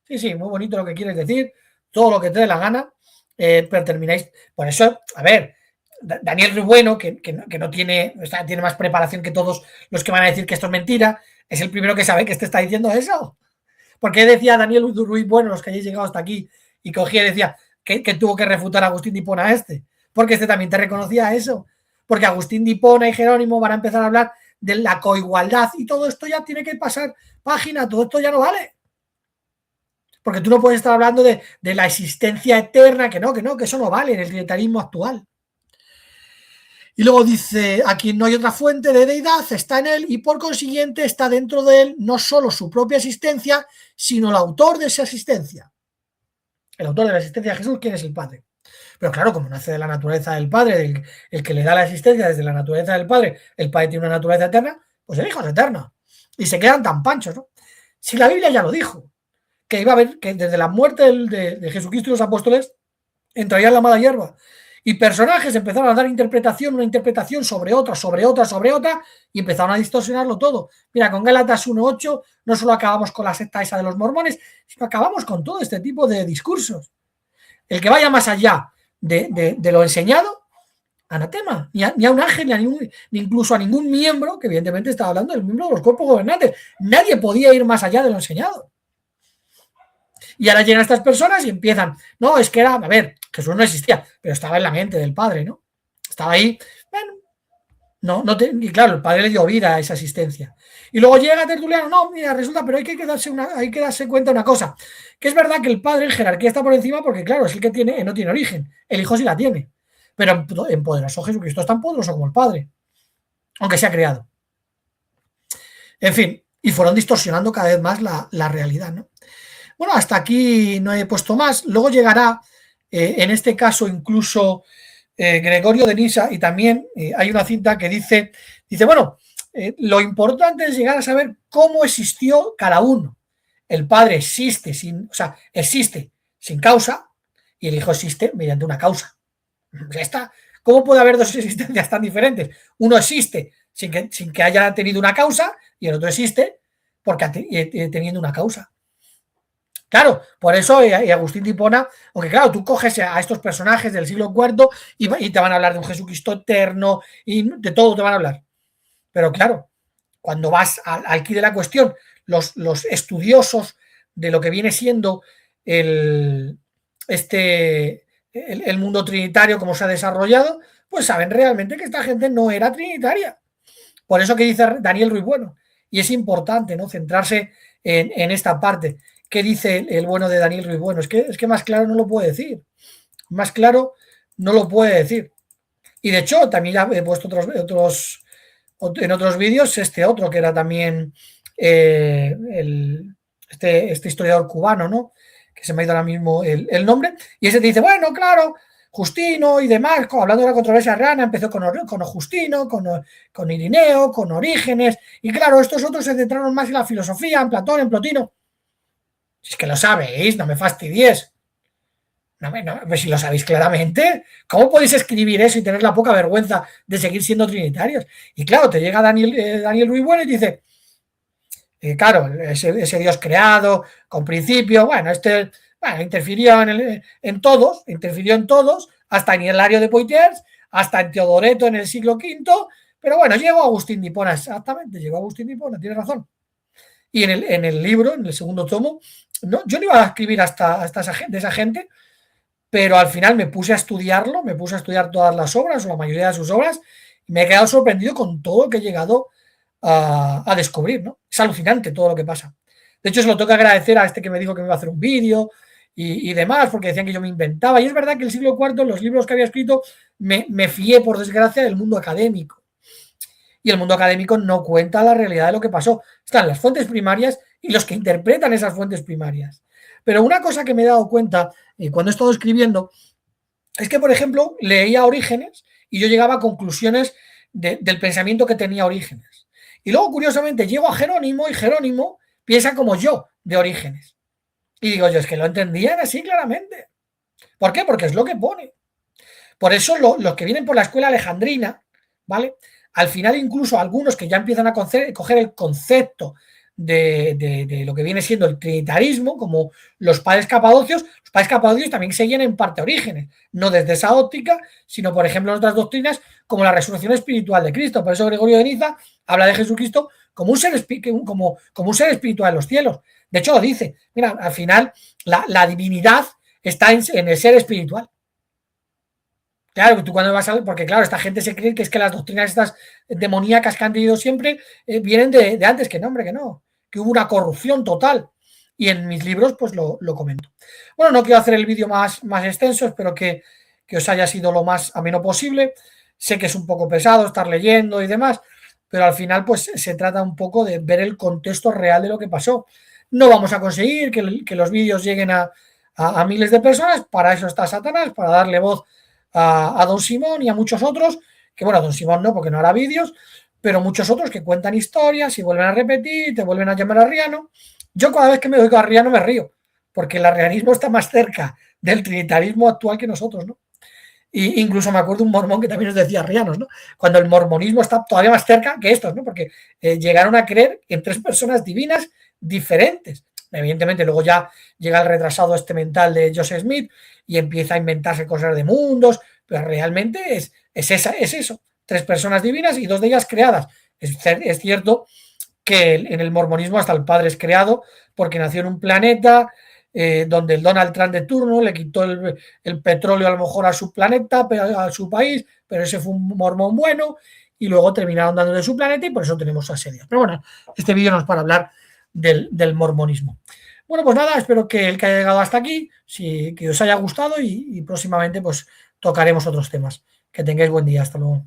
Sí, muy bonito lo que quieres decir, todo lo que te dé la gana, pero termináis. Por eso, a ver, Daniel Ruiz, que no tiene más preparación que todos los que van a decir que esto es mentira, es el primero que sabe que este está diciendo eso. ¿Por qué decía Daniel Ruiz, los que hayáis llegado hasta aquí, y cogía y decía que tuvo que refutar a Agustín de Hipona a este? Porque este también te reconocía eso. Porque Agustín de Hipona y Jerónimo van a empezar a hablar de la coigualdad y todo esto ya tiene que pasar página, todo esto ya no vale. Porque tú no puedes estar hablando de la existencia eterna, que eso no vale en el trinitarismo actual. Y luego dice, aquí no hay otra fuente de deidad, está en él y por consiguiente está dentro de él no solo su propia existencia, sino el autor de esa existencia. El autor de la existencia de Jesús, ¿quién es el Padre? Pero claro, como nace de la naturaleza del Padre, el que le da la existencia desde la naturaleza del Padre, el Padre tiene una naturaleza eterna, pues el Hijo es eterno. Y se quedan tan panchos, ¿no? Si la Biblia ya lo dijo, que iba a haber, que desde la muerte de Jesucristo y los apóstoles entraría la mala hierba. Y personajes empezaron a dar una interpretación sobre otra, y empezaron a distorsionarlo todo. Mira, con Gálatas 1:8 no solo acabamos con la secta esa de los mormones, sino acabamos con todo este tipo de discursos. El que vaya más allá de lo enseñado, anatema, ni a un ángel, ni incluso a ningún miembro, que evidentemente estaba hablando del miembro de los cuerpos gobernantes. Nadie podía ir más allá de lo enseñado. Y ahora llegan estas personas y empiezan, no, es que Jesús no existía, pero estaba en la mente del Padre, ¿no? Estaba ahí, bueno, Y claro, el padre le dio vida a esa existencia. Y luego llega Tertuliano, no, mira, resulta, pero hay que darse cuenta de una cosa, que es verdad que el padre en jerarquía está por encima porque, claro, es el que no tiene origen, el hijo sí la tiene, pero en poderoso Jesucristo es tan poderoso como el padre, aunque sea creado. En fin, y fueron distorsionando cada vez más la realidad, ¿no? Bueno, hasta aquí no he puesto más, luego llegará, en este caso incluso Gregorio de Nisa, y también hay una cinta que dice bueno, lo importante es llegar a saber cómo existió cada uno. El padre existe sin causa y el hijo existe mediante una causa. Ya está. ¿Cómo puede haber dos existencias tan diferentes? Uno existe sin que haya tenido una causa y el otro existe porque teniendo una causa. Claro, por eso Agustín de Hipona, aunque claro, tú coges a estos personajes del siglo IV y te van a hablar de un Jesucristo eterno y de todo te van a hablar. Pero claro, cuando vas al quid de la cuestión, los estudiosos de lo que viene siendo el mundo trinitario, como se ha desarrollado, pues saben realmente que esta gente no era trinitaria. Por eso que dice Daniel Ruiz Bueno. Y es importante, ¿no?, centrarse en esta parte. ¿Qué dice el bueno de Daniel Ruiz Bueno? Es que más claro no lo puede decir. Más claro no lo puede decir. Y de hecho, también ya he puesto en otros vídeos este otro, que era también este historiador cubano, ¿no?, que se me ha ido ahora mismo el nombre. Y ese te dice, bueno, claro, Justino y demás, hablando de la controversia arriana, empezó con Justino, con Irineo, con Orígenes, y claro, estos otros se centraron más en la filosofía, en Platón, en Plotino. Si es que lo sabéis, no me fastidies. No, si lo sabéis claramente, ¿cómo podéis escribir eso y tener la poca vergüenza de seguir siendo trinitarios? Y claro, te llega Daniel Ruiz Bueno y dice, claro, ese Dios creado, con principio, bueno, interfirió en todos, hasta en Hilario de Poitiers, hasta en Teodoreto en el siglo V, pero bueno, llegó Agustín de Hipona, exactamente, llegó Agustín de Hipona, tiene razón. Y en el libro, en el segundo tomo, no, yo no iba a escribir hasta esa gente, pero al final me puse a estudiarlo, me puse a estudiar todas las obras, o la mayoría de sus obras, y me he quedado sorprendido con todo lo que he llegado a descubrir, ¿no? Es alucinante todo lo que pasa. De hecho, se lo tengo que agradecer a este que me dijo que me iba a hacer un vídeo y demás, porque decían que yo me inventaba. Y es verdad que el siglo IV, los libros que había escrito, me fié, por desgracia, del mundo académico. Y el mundo académico no cuenta la realidad de lo que pasó. Están las fuentes primarias y los que interpretan esas fuentes primarias. Pero una cosa que me he dado cuenta cuando he estado escribiendo es que, por ejemplo, leía Orígenes y yo llegaba a conclusiones del pensamiento que tenía Orígenes. Y luego, curiosamente, llego a Jerónimo y Jerónimo piensa como yo de Orígenes. Y digo yo, es que lo entendían así claramente. ¿Por qué? Porque es lo que pone. Por eso los que vienen por la escuela alejandrina, ¿vale? Al final, incluso algunos que ya empiezan a coger el concepto de lo que viene siendo el trinitarismo, como los padres capadocios también seguían en parte Orígenes, no desde esa óptica, sino, por ejemplo, en otras doctrinas como la resurrección espiritual de Cristo. Por eso Gregorio de Niza habla de Jesucristo como un ser espiritual en los cielos. De hecho, lo dice, mira, al final la divinidad está en el ser espiritual. Claro, tú cuando vas a... Porque claro, esta gente se cree que es que las doctrinas estas demoníacas que han tenido siempre vienen de antes, que no, hombre, que no. Que hubo una corrupción total. Y en mis libros pues lo comento. Bueno, no quiero hacer el vídeo más extenso, espero que os haya sido lo más ameno posible. Sé que es un poco pesado estar leyendo y demás, pero al final pues se trata un poco de ver el contexto real de lo que pasó. No vamos a conseguir que los vídeos lleguen a miles de personas, para eso está Satanás, para darle voz a Don Simón y a muchos otros, que bueno, a Don Simón no, porque no hará vídeos, pero muchos otros que cuentan historias y vuelven a repetir, te vuelven a llamar arriano. Yo cada vez que me oigo arriano me río, porque el arrianismo está más cerca del trinitarismo actual que nosotros, ¿no? Y incluso me acuerdo de un mormón que también nos decía arrianos, ¿no? Cuando el mormonismo está todavía más cerca que estos, ¿no? Porque llegaron a creer en tres personas divinas diferentes. Evidentemente, luego ya llega el retrasado mental de Joseph Smith y empieza a inventarse cosas de mundos, pero realmente es eso, tres personas divinas y dos de ellas creadas. Es cierto que en el mormonismo hasta el padre es creado porque nació en un planeta donde el Donald Trump de turno le quitó el petróleo a lo mejor a su planeta, a su país, pero ese fue un mormón bueno y luego terminaron dando de su planeta y por eso tenemos asedios. Pero bueno, este vídeo no es para hablar del mormonismo. Bueno, pues nada, espero que el que haya llegado hasta aquí, que os haya gustado y próximamente pues tocaremos otros temas. Que tengáis buen día. Hasta luego.